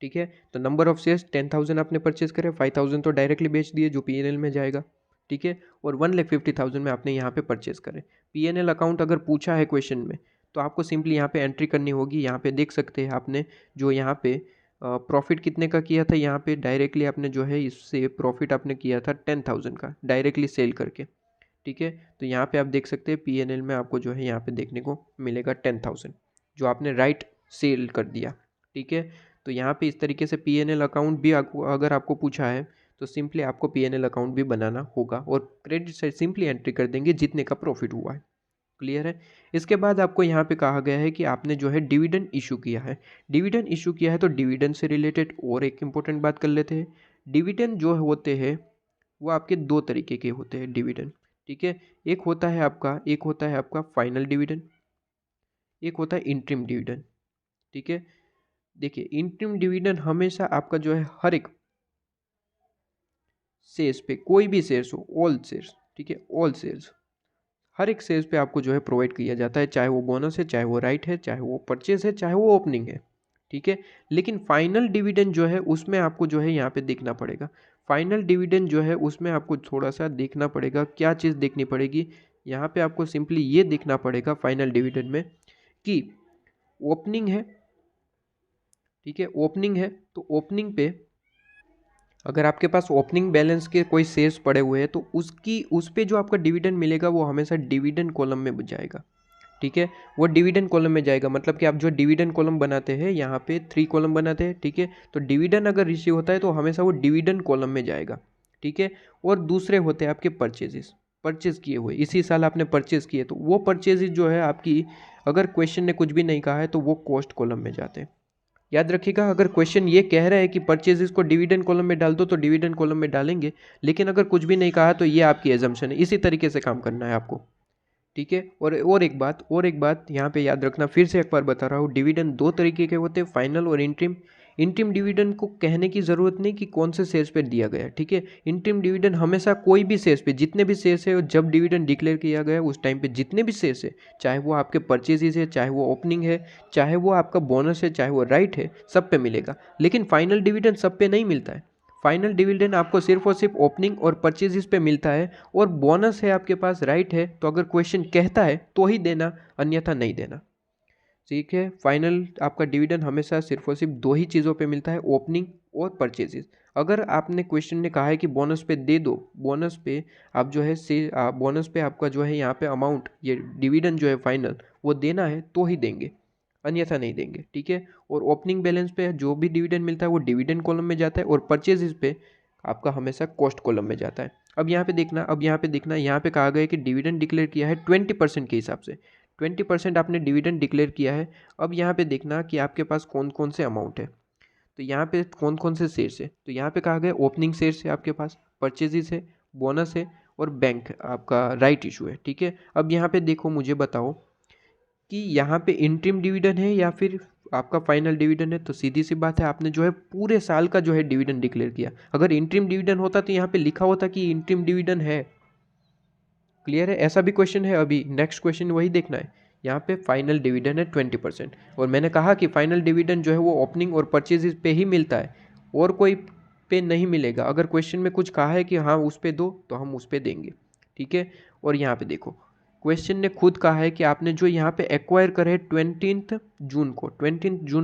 ठीक है। तो नंबर ऑफ शेयर्स 10,000 आपने परचेज करे, 5,000 तो डायरेक्टली बेच दिए जो पीएनएल में जाएगा, ठीक है। और 1,50,000 में आपने यहाँ पे परचेज करे। पीएनएल अकाउंट अगर पूछा है क्वेश्चन में तो आपको सिंपली यहाँ पे एंट्री करनी होगी। यहाँ पे देख सकते हैं आपने जो यहाँ पे प्रॉफिट कितने का किया था, यहाँ पे डायरेक्टली आपने जो है इससे प्रॉफिट आपने किया था 10,000 का डायरेक्टली सेल करके, ठीक है। तो यहाँ पे आप देख सकते हैं पीएनएल में आपको जो है यहाँ पे देखने को मिलेगा 10,000 जो आपने राइट सेल कर दिया, ठीक है। तो यहाँ पे इस तरीके से पीएनएल अकाउंट भी अगर आपको पूछा है तो सिंपली आपको पीएनएल अकाउंट भी बनाना होगा और क्रेडिट साइड सिंपली एंट्री कर देंगे जितने का प्रॉफिट हुआ है। क्लियर है। इसके बाद आपको यहाँ पे कहा गया है कि आपने जो है डिविडेंड इशू किया है। डिविडेंड इशू किया है तो डिविडेंड से रिलेटेड और एक इम्पोर्टेंट बात कर लेते हैं। डिविडेंड जो होते हैं वो आपके दो तरीके के होते हैं डिविडेंड, ठीक है। एक होता है आपका फाइनल डिविडेंड, एक होता है इंटरिम डिविडेंड, ठीक है। देखिए इंटरिम डिविडेंड हमेशा आपका जो है हर एक शेयर्स पे, कोई भी शेयर्स हो, ऑल शेयर्स, ठीक है, ऑल शेयर्स, हर एक शेयर्स पे आपको जो है प्रोवाइड किया जाता है, चाहे वो बोनस है, चाहे वो राइट है, चाहे वो परचेज है, चाहे वो ओपनिंग है, ठीक है। लेकिन फाइनल डिविडेंड जो है उसमें आपको जो है यहाँ पे देखना पड़ेगा। फाइनल डिविडेंड जो है उसमें आपको थोड़ा सा देखना पड़ेगा। क्या चीज़ देखनी पड़ेगी यहाँ पे, आपको सिंपली ये देखना पड़ेगा फाइनल डिविडेंड में कि ओपनिंग है, ठीक है। ओपनिंग है तो ओपनिंग पे अगर आपके पास ओपनिंग बैलेंस के कोई शेयर्स पड़े हुए हैं तो उस पे जो आपका डिविडेंड मिलेगा वो हमेशा डिविडेंड कॉलम में जाएगा, ठीक है। वो डिविडेंड कॉलम में जाएगा, मतलब कि आप जो डिविडेंड कॉलम बनाते हैं यहाँ पे 3 कॉलम बनाते हैं, ठीक है। तो डिविडेंड अगर रिसीव होता है तो हमेशा वो डिविडेंड कॉलम में जाएगा, ठीक है। और दूसरे होते हैं आपके परचेजेस, परचेज किए हुए, इसी साल आपने परचेज किए तो वो परचेजेस जो है आपकी, अगर क्वेश्चन ने कुछ भी नहीं कहा है तो वो कॉस्ट कॉलम में जाते हैं। याद रखिएगा, अगर क्वेश्चन ये कह रहा है कि परचेजेस को डिविडेंड कॉलम में डाल दो तो डिविडेंड कॉलम में डालेंगे, लेकिन अगर कुछ भी नहीं कहा तो ये आपकी एजम्पशन है। इसी तरीके से काम करना है आपको, ठीक है। और एक बात यहाँ पे याद रखना, फिर से एक बार बता रहा हूँ, डिविडेंड दो तरीके के होते हैं, फाइनल और इंटरिम। इंटरिम डिविडेंड को कहने की ज़रूरत नहीं कि कौन से शेयर्स पे दिया गया है, ठीक है। इंटरिम डिविडेंड हमेशा कोई भी शेयर्स पे, जितने भी शेयर्स है, जब डिविडेंड डिक्लेयर किया गया उस टाइम पे जितने भी शेयर्स है, चाहे वो आपके परचेजेस है, चाहे वो ओपनिंग है, चाहे वो आपका बोनस है, चाहे वो राइट है, सब पे मिलेगा। लेकिन फाइनल डिविडेंड सब पे नहीं मिलता है। फाइनल डिविडेंड आपको सिर्फ और सिर्फ ओपनिंग और परचेजेस पे मिलता है। और बोनस है आपके पास, राइट है, तो अगर क्वेश्चन कहता है तो ही देना, अन्यथा नहीं देना, ठीक है। फाइनल आपका डिविडेंड हमेशा सिर्फ और सिर्फ दो ही चीज़ों पे मिलता है, ओपनिंग और परचेजेस। अगर आपने क्वेश्चन ने कहा है कि बोनस पे दे दो, बोनस पे आप जो है से बोनस पे आपका जो है यहाँ पे अमाउंट, ये डिविडेंड जो है फाइनल वो देना है तो ही देंगे, अन्यथा नहीं देंगे, ठीक है। और ओपनिंग बैलेंस पे जो भी डिविडेंड मिलता है वो डिविडेंड कॉलम में जाता है और परचेजेस पे आपका हमेशा कॉस्ट कॉलम में जाता है। अब यहाँ पे देखना, यहाँ पे कहा गया है कि डिविडेंड डिक्लेयर किया है 20% के हिसाब से, 20% आपने डिविडेंड डिक्लेयर किया है। अब यहाँ पे देखना कि आपके पास कौन कौन से अमाउंट है, तो यहाँ पे कौन कौन से शेयर्स है। तो यहाँ पे कहा गया ओपनिंग शेयर्स है आपके पास, परचेजेस है, बोनस है और बैंक आपका राइट इशू है, ठीक है। अब यहाँ पे देखो, मुझे बताओ कि यहाँ पे इंटरिम डिविडेंड है या फिर आपका फाइनल डिविडेंड है। तो सीधी सी बात है, आपने जो है पूरे साल का जो है डिविडेंड डिक्लेयर किया। अगर इंटरिम डिविडेंड होता तो यहाँ पे लिखा होता कि इंटरिम डिविडेंड है। क्लियर है। ऐसा भी क्वेश्चन है, अभी नेक्स्ट क्वेश्चन वही देखना है। यहाँ पे फाइनल डिविडेंड है 20%, और मैंने कहा कि फाइनल डिविडेंड जो है वो ओपनिंग और परचेज पे ही मिलता है और कोई पे नहीं मिलेगा। अगर क्वेश्चन में कुछ कहा है कि हाँ उस पे दो तो हम उस पे देंगे, ठीक है। और यहाँ पे देखो, क्वेश्चन ने खुद कहा है कि आपने जो यहाँ पे एक्वायर करे 20 जून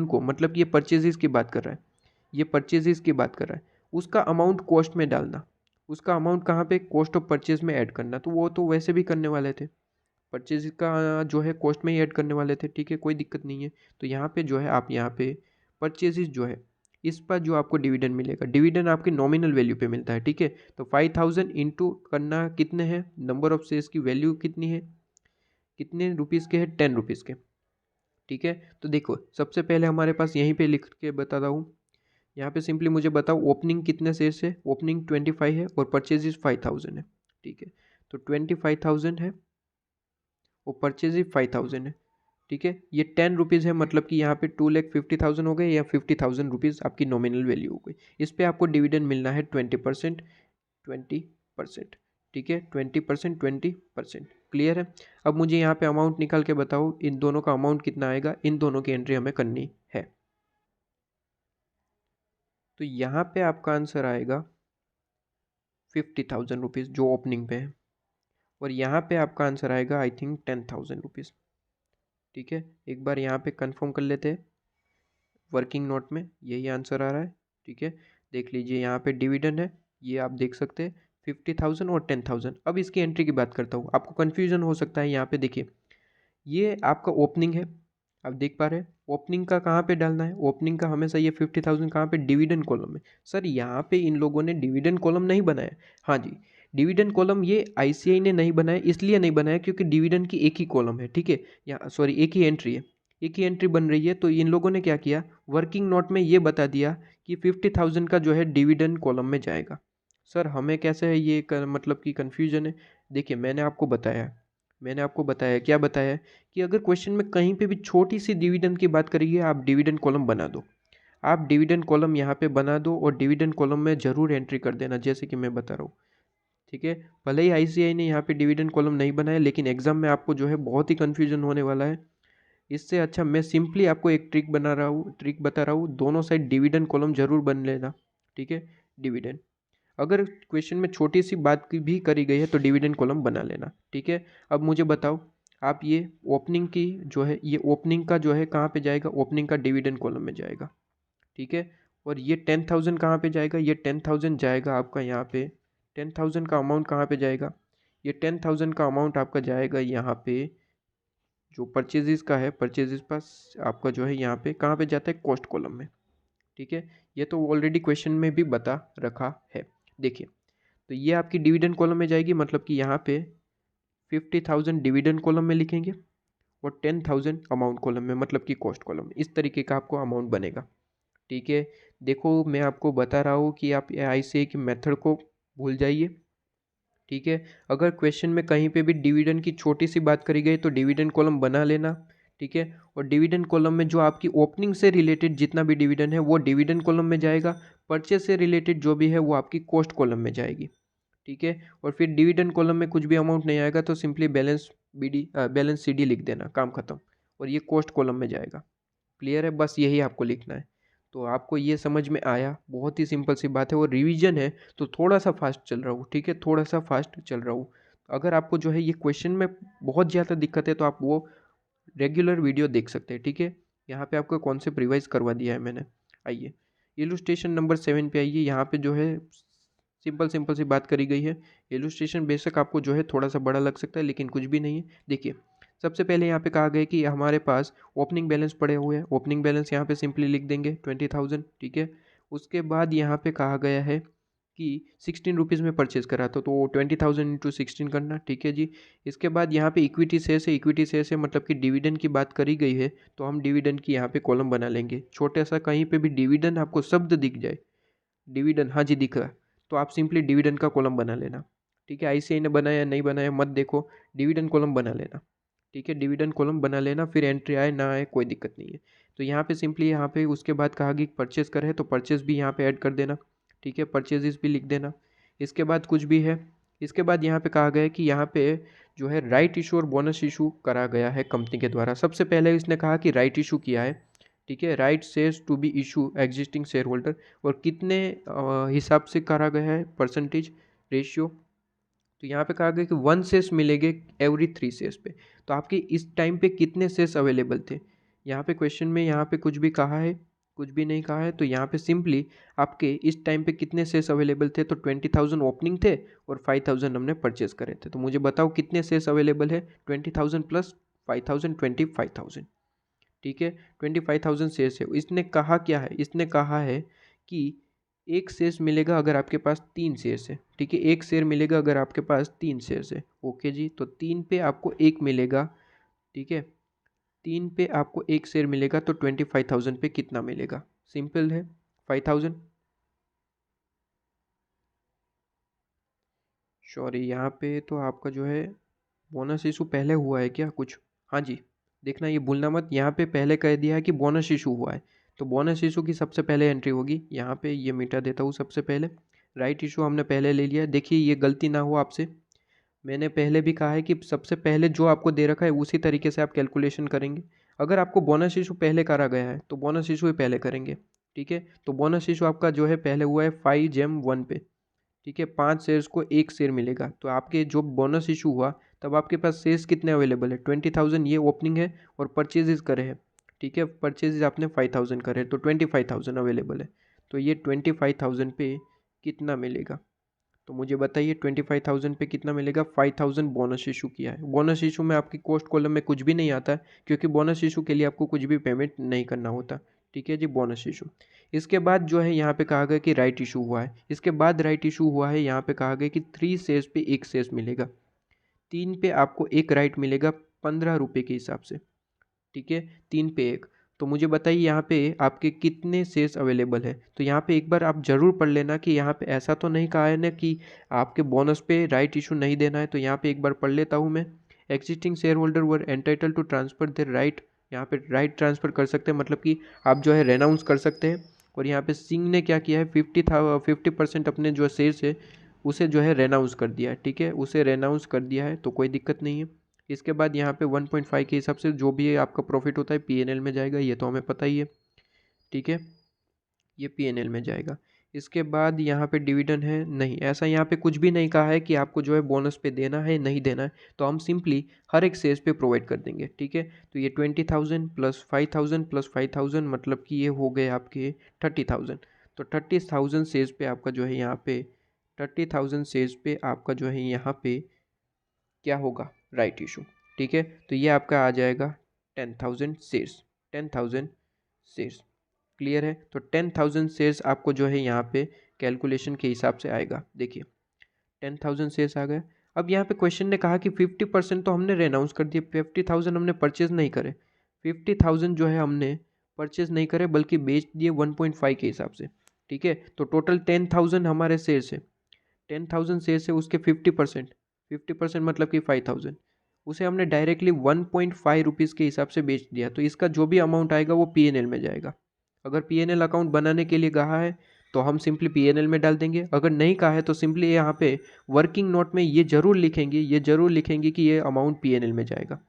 को, मतलब ये परचेजेस की बात कर रहा है, ये परचेजेस की बात कर रहा है, उसका अमाउंट कॉस्ट में डालना, उसका अमाउंट कहाँ पे, कॉस्ट ऑफ परचेज में ऐड करना। तो वो तो वैसे भी करने वाले थे, परचेज का जो है कॉस्ट में ही ऐड करने वाले थे, ठीक है, कोई दिक्कत नहीं है। तो यहाँ पे जो है आप यहाँ पे परचेजेस जो है इस पर जो आपको डिविडेंड मिलेगा, डिविडेंड आपकी नॉमिनल वैल्यू पे मिलता है, ठीक है। तो 5,000 इंटू करना कितने हैं, नंबर ऑफ शेयर्स की वैल्यू कितनी है, कितने रुपीज़ के हैं, 10 रुपीज़ के, ठीक है। तो देखो सबसे पहले हमारे पास यहीं पे लिख के बताता हूँ, यहाँ पे सिंपली मुझे बताओ ओपनिंग कितने शेयर्स है, ओपनिंग 25 है और परचेजेस 5,000 है, ठीक है। तो 25,000 है और परचेजेस 5,000 है, ठीक है। ये 10 रुपीज़ है, मतलब कि यहाँ पे 2,50,000 हो गए या 50,000 रुपीज़ आपकी नॉमिनल वैल्यू हो गई। इस पे आपको डिविडेंड मिलना है 20%, 20%, ठीक है, 20%, 20%, क्लियर है। अब मुझे यहाँ पे अमाउंट निकाल के बताओ, इन दोनों का अमाउंट कितना आएगा, इन दोनों की एंट्री हमें करनी है। तो यहाँ पे आपका आंसर आएगा 50,000 रुपीज़ जो ओपनिंग पे है, और यहाँ पे आपका आंसर आएगा आई थिंक 10,000 रुपीज़। ठीक है, एक बार यहाँ पे कंफर्म कर लेते हैं, वर्किंग नोट में यही आंसर आ रहा है। ठीक है, देख लीजिए यहाँ पे डिविडेंड है, ये आप देख सकते हैं 50,000 और 10,000। अब इसकी एंट्री की बात करता हूँ, आपको कन्फ्यूजन हो सकता है। यहाँ पे देखिए, ये आपका ओपनिंग है, आप देख पा रहे हैं। ओपनिंग का कहाँ पे डालना है, ओपनिंग का हमेशा ये 50,000 कहाँ पे, डिविडेंड कॉलम में। सर यहाँ पे इन लोगों ने डिविडेंड कॉलम नहीं बनाया। हाँ जी, डिविडेंड कॉलम ये आईसीआई ने नहीं बनाया, इसलिए नहीं बनाया क्योंकि डिविडेंड की एक ही कॉलम है। ठीक है, या सॉरी एक ही एंट्री है, एक ही एंट्री बन रही है। तो इन लोगों ने क्या किया, वर्किंग नोट में ये बता दिया कि 50,000 का जो है डिविडेंड कॉलम में जाएगा। सर हमें कैसे है ये मतलब कि कन्फ्यूजन है। देखिए मैंने आपको बताया क्या बताया कि अगर क्वेश्चन में कहीं पे भी छोटी सी डिविडेंड की बात करिए, आप डिविडेंड कॉलम बना दो। आप डिविडेंड कॉलम यहाँ पे बना दो और डिविडेंड कॉलम में ज़रूर एंट्री कर देना, जैसे कि मैं बता रहा हूँ। ठीक है, भले ही आईसीआई ने यहाँ पे डिविडेंड कॉलम नहीं बनाया, लेकिन एग्जाम में आपको जो है बहुत ही कन्फ्यूजन होने वाला है। इससे अच्छा मैं सिंपली आपको एक ट्रिक बता रहा हूँ, दोनों साइड डिविडेंड कॉलम जरूर बन लेना। ठीक है, डिविडेंड, अगर क्वेश्चन में छोटी सी बात की भी करी गई है तो डिविडेंड कॉलम बना लेना। ठीक है, अब मुझे बताओ, आप ये ओपनिंग की जो है, ये ओपनिंग का जो है कहाँ पे जाएगा, ओपनिंग का डिविडेंड कॉलम में जाएगा। ठीक है, और ये 10,000 कहाँ पे जाएगा, ये 10,000 जाएगा आपका यहाँ पे, 10,000 का अमाउंट कहाँ पे जाएगा, ये 10,000 का अमाउंट आपका जाएगा यहाँ पे, जो परचेजेस का है, परचेजेस पास आपका जो है यहाँ पे कहाँ पे जाता है, कॉस्ट कॉलम में। ठीक है, ये तो ऑलरेडी क्वेश्चन में भी बता रखा है। देखिए, तो ये आपकी डिविडेंड कॉलम में जाएगी, मतलब कि यहाँ पे 50,000 डिविडेंड कॉलम में लिखेंगे और 10,000 अमाउंट कॉलम में, मतलब कि कॉस्ट कॉलम में। इस तरीके का आपको अमाउंट बनेगा। ठीक है, देखो मैं आपको बता रहा हूँ कि आप आईसीआई की मेथड को भूल जाइए। ठीक है, अगर क्वेश्चन में कहीं पे भी डिविडेंड की छोटी सी बात करी गई तो डिविडेंड कॉलम बना लेना। ठीक है, और डिविडेंड कॉलम में जो आपकी ओपनिंग से रिलेटेड जितना भी डिविडेंड है वो डिविडेंड कॉलम में जाएगा, परचेज से रिलेटेड जो भी है वो आपकी कॉस्ट कॉलम में जाएगी। ठीक है, और फिर डिविडेंड कॉलम में कुछ भी अमाउंट नहीं आएगा तो सिंपली बैलेंस सीडी लिख देना, काम खत्म। और ये कॉस्ट कॉलम में जाएगा। क्लियर है, बस यही आपको लिखना है। तो आपको ये समझ में आया, बहुत ही सिंपल सी बात है। और रिवीजन है तो थोड़ा सा फास्ट चल रहा हूँ। ठीक है, थोड़ा सा फास्ट चल रहा हूँ। अगर आपको जो है ये क्वेश्चन में बहुत ज़्यादा दिक्कत है तो आप वो रेगुलर वीडियो देख सकते हैं। ठीक है, यहाँ पे आपको कॉन्सेप्ट रिवाइज करवा दिया है मैंने। आइए इलुस्ट्रेशन नंबर 7 पे आइए। यहाँ पे जो है सिंपल सिंपल सी बात करी गई है। इलुस्ट्रेशन बेशक आपको जो है थोड़ा सा बड़ा लग सकता है, लेकिन कुछ भी नहीं है। देखिए, सबसे पहले यहाँ पे कहा गया कि हमारे पास ओपनिंग बैलेंस पड़े हुए हैं। ओपनिंग बैलेंस यहाँ पे सिंपली लिख देंगे 20,000। ठीक है, उसके बाद यहाँ पे कहा गया है कि 16 रुपीज़ में परचेज करा था, तो 20,000 इंटू 16 करना। ठीक है जी, इसके बाद यहाँ पे इक्विटी शेयर है, इक्विटी शेयर से मतलब कि डिविडेंड की बात करी गई है, तो हम डिविडेंड की यहाँ पे कॉलम बना लेंगे। छोटा सा कहीं पे भी डिविडेंड आपको शब्द दिख जाए, डिविडेंड, हाँ जी दिख रहा है, तो आप सिंपली डिविडेंड का कॉलम बना लेना। ठीक है, आईसीआई ने बनाया नहीं बनाया मत देखो, डिविडेंड कॉलम बना लेना। ठीक है, डिविडेंड कॉलम बना लेना, फिर एंट्री आए ना आए कोई दिक्कत नहीं है। तो यहाँ पे सिंपली यहाँ पे उसके बाद कहा कि परचेस करे तो परचेस भी यहाँ पे ऐड कर देना। ठीक है, परचेजेस भी लिख देना। इसके बाद कुछ भी है, इसके बाद यहाँ पे कहा गया है कि यहाँ पे जो है राइट इशू और बोनस इशू करा गया है कंपनी के द्वारा। सबसे पहले इसने कहा कि राइट इशू किया है। ठीक है, right shares to be issue existing share holder, और कितने हिसाब से करा गया है, परसेंटेज रेशियो। तो यहाँ पे कहा गया कि 1 शेयर्स मिलेंगे एवरी 3 शेयर्स पे। तो आपके इस टाइम पे कितने शेयर्स अवेलेबल थे, यहाँ पे क्वेश्चन में यहाँ पे कुछ भी कहा है, कुछ भी नहीं कहा है। तो यहाँ पे सिंपली आपके इस टाइम पे कितने शेयर्स अवेलेबल थे, तो 20,000 ओपनिंग थे और 5,000 हमने परचेज करे थे। तो मुझे बताओ कितने शेयर्स अवेलेबल है, 20,000 प्लस 5,000, 25,000। ठीक है, 25,000 शेयर्स है। इसने कहा क्या है, इसने कहा है कि एक शेयर्स मिलेगा अगर आपके पास 3 शेयर्स है। ठीक है, एक शेयर मिलेगा अगर आपके पास 3 शेयर्स है। ओके जी, तो 3 पे आपको एक मिलेगा। ठीक है, 3 पे आपको एक शेयर मिलेगा, तो 25,000 पे कितना मिलेगा, सिंपल है 5,000। सॉरी, यहाँ पे तो आपका जो है बोनस इशू पहले हुआ है क्या कुछ, हाँ जी, देखना ये भूलना मत, यहाँ पे पहले कह दिया है कि बोनस इशू हुआ है, तो बोनस इशू की सबसे पहले एंट्री होगी। यहाँ पे ये मिटा देता हूँ सबसे पहले। राइट इशू हमने पहले ले लिया, देखिए ये गलती ना हो आपसे, मैंने पहले भी कहा है कि सबसे पहले जो आपको दे रखा है उसी तरीके से आप कैलकुलेशन करेंगे। अगर आपको बोनस इशू पहले करा गया है तो बोनस इशू ही पहले करेंगे, ठीक है। तो बोनस इशू आपका जो है पहले हुआ है 5 Jan 1 पे, ठीक है। 5 शेयर्स को 1 शेयर मिलेगा। तो आपके जो बोनस इशू हुआ तब आपके पास शेयर्स कितने अवेलेबल है, 20,000 ये ओपनिंग है और परचेजेस करे हैं, ठीक है। परचेजेस आपने 5,000 करे तो 25,000 अवेलेबल है। तो ये 25,000 पे कितना मिलेगा, तो मुझे बताइए 25,000 पे कितना मिलेगा। 5,000 बोनस इशू किया है। बोनस इशू में आपकी कॉस्ट कॉलम में कुछ भी नहीं आता है, क्योंकि बोनस इशू के लिए आपको कुछ भी पेमेंट नहीं करना होता, ठीक है जी। बोनस इशू इसके बाद जो है यहाँ पे कहा गया कि राइट इशू हुआ है। इसके बाद राइट इशू हुआ है, यहाँ पे कहा गया कि 3 शेयर्स पे 1 शेयर्स मिलेगा, 3 पे आपको एक राइट मिलेगा 15 रुपये के हिसाब से, ठीक है। 3 पे 1। तो मुझे बताइए यहाँ पे आपके कितने शेयर्स अवेलेबल है। तो यहाँ पे एक बार आप जरूर पढ़ लेना कि यहाँ पे ऐसा तो नहीं कहा है ना कि आपके बोनस पे राइट इशू नहीं देना है। तो यहाँ पे एक बार पढ़ लेता हूँ मैं। Existing share holder were entitled to transfer their right, यहाँ पे राइट ट्रांसफर कर सकते हैं, मतलब कि आप जो है रेनाउंस कर सकते हैं। और यहाँ पे सिंह ने क्या किया है, 50% अपने जो शेयर्स है उसे जो है रेनाउंस कर दिया है, ठीक है। उसे रेनाउंस कर दिया है तो कोई दिक्कत नहीं है। इसके बाद यहाँ पे 1.5 के हिसाब से जो भी आपका प्रॉफिट होता है पीएनएल में जाएगा, ये तो हमें पता ही है, ठीक है। ये पीएनएल में जाएगा। इसके बाद यहाँ पे डिविडेंड है नहीं, ऐसा यहाँ पे कुछ भी नहीं कहा है कि आपको जो है बोनस पे देना है नहीं देना है। तो हम सिंपली हर एक शेयर्स पे प्रोवाइड कर देंगे, ठीक है। तो ये 20,000 प्लस 5,000 प्लस 5,000 मतलब कि ये हो गए आपके 30,000। तो 30,000 शेयर्स पे आपका जो है यहाँ पे 30,000 शेयर्स पे आपका जो है यहाँ पे क्या होगा, राइट इशू, ठीक है। तो ये आपका आ जाएगा 10,000 शेयर्स, 10,000 शेयर्स, क्लियर है। तो 10,000 शेयर्स आपको जो है यहाँ पे कैलकुलेशन के हिसाब से आएगा। देखिए 10,000 शेयर्स आ गए। अब यहाँ पे क्वेश्चन ने कहा कि 50% तो हमने रेनाउंस कर दिया, 50,000 हमने परचेज नहीं करे। 50,000 जो है हमने परचेज नहीं करे बल्कि बेच दिए 1.5 के हिसाब से, ठीक है। तो टोटल 10,000 हमारे शेयर्स है, 10,000 शेयर्स है, उसके 50% मतलब कि 5,000 उसे हमने डायरेक्टली 1.5 रुपीज़ के हिसाब से बेच दिया। तो इसका जो भी अमाउंट आएगा वो पीएनएल में जाएगा। अगर पीएनएल अकाउंट बनाने के लिए कहा है तो हम सिंपली पीएनएल में डाल देंगे, अगर नहीं कहा है तो सिंपली यहाँ पे वर्किंग नोट में ये जरूर लिखेंगे, ये जरूर लिखेंगे कि ये अमाउंट पीएनएल में जाएगा,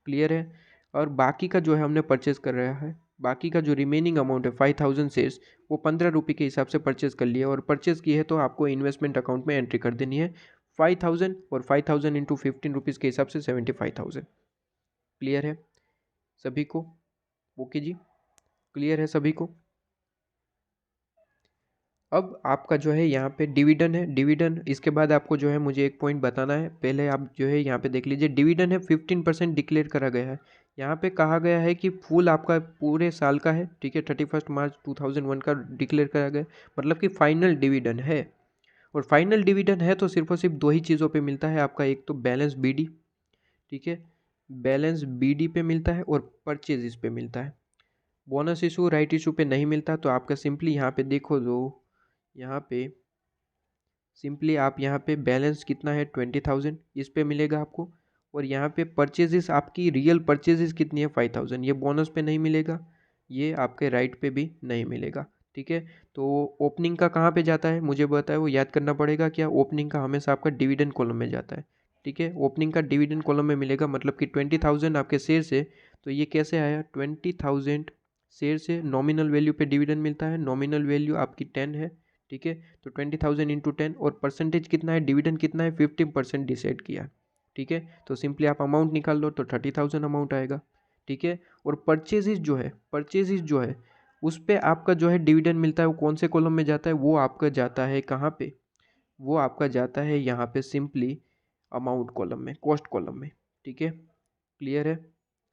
क्लियर है। और बाकी का जो है हमने परचेज कर रहा है, बाकी का जो रिमेनिंग अमाउंट है 5,000 शेयर्स वो 15 रुपये के हिसाब से परचेज कर लिया, और परचेज की है तो आपको इन्वेस्टमेंट अकाउंट में एंट्री कर देनी है 5,000, और 5,000 इंटू 15 रुपीज़ के हिसाब से 75,000। क्लियर है सभी को, ओके जी, क्लियर है सभी को। अब आपका जो है यहाँ पे डिविडेंड है, डिविडेंड इसके बाद आपको जो है मुझे एक पॉइंट बताना है। पहले आप जो है यहाँ पे देख लीजिए, डिविडेंड है 15% डिक्लेयर करा गया है। यहाँ पे कहा गया है कि फुल आपका पूरे साल का है, ठीक है। 31 मार्च 2001 का डिक्लेयर करा गया, मतलब कि फाइनल डिविडेंड है। और फाइनल डिविडेंड है तो सिर्फ और सिर्फ दो ही चीज़ों पे मिलता है आपका, एक तो बैलेंस बीडी, ठीक है, बैलेंस बीडी पे मिलता है और परचेज पे मिलता है। बोनस इशू राइट इशू पे नहीं मिलता। तो आपका सिंपली यहाँ पे देखो, जो यहाँ पे सिंपली आप यहाँ पे बैलेंस कितना है 20,000 इस पे मिलेगा आपको, और यहाँ पे परचेजेस आपकी रियल परचेजेस कितनी है 5,000, ये बोनस पे नहीं मिलेगा, ये आपके राइट पे भी नहीं मिलेगा, ठीक है। तो ओपनिंग का कहाँ पे जाता है मुझे बताए, वो याद करना पड़ेगा। क्या ओपनिंग का हमेशा आपका डिविडेंड कॉलम में जाता है, ठीक है। ओपनिंग का डिविडेंड कॉलम में मिलेगा, मतलब कि 20,000 आपके शेयर से। तो ये कैसे आया, 20,000 शेयर से नॉमिनल वैल्यू पे डिविडेंड मिलता है, नॉमिनल वैल्यू आपकी 10 है, ठीक है। तो 20,000 इंटू 10, और परसेंटेज कितना है, डिविडेंड कितना है, 15% डिसाइड किया, ठीक है। तो सिंपली आप अमाउंट निकाल लो तो 30,000 अमाउंट आएगा, ठीक है। और परचेजेज जो है, परचेजेज जो है उस पर आपका जो है डिविडेंड मिलता है, वो कौन से कॉलम में जाता है, वो आपका जाता है कहाँ पे, वो आपका जाता है यहाँ पे सिंपली अमाउंट कॉलम में, कॉस्ट कॉलम में, ठीक है। क्लियर है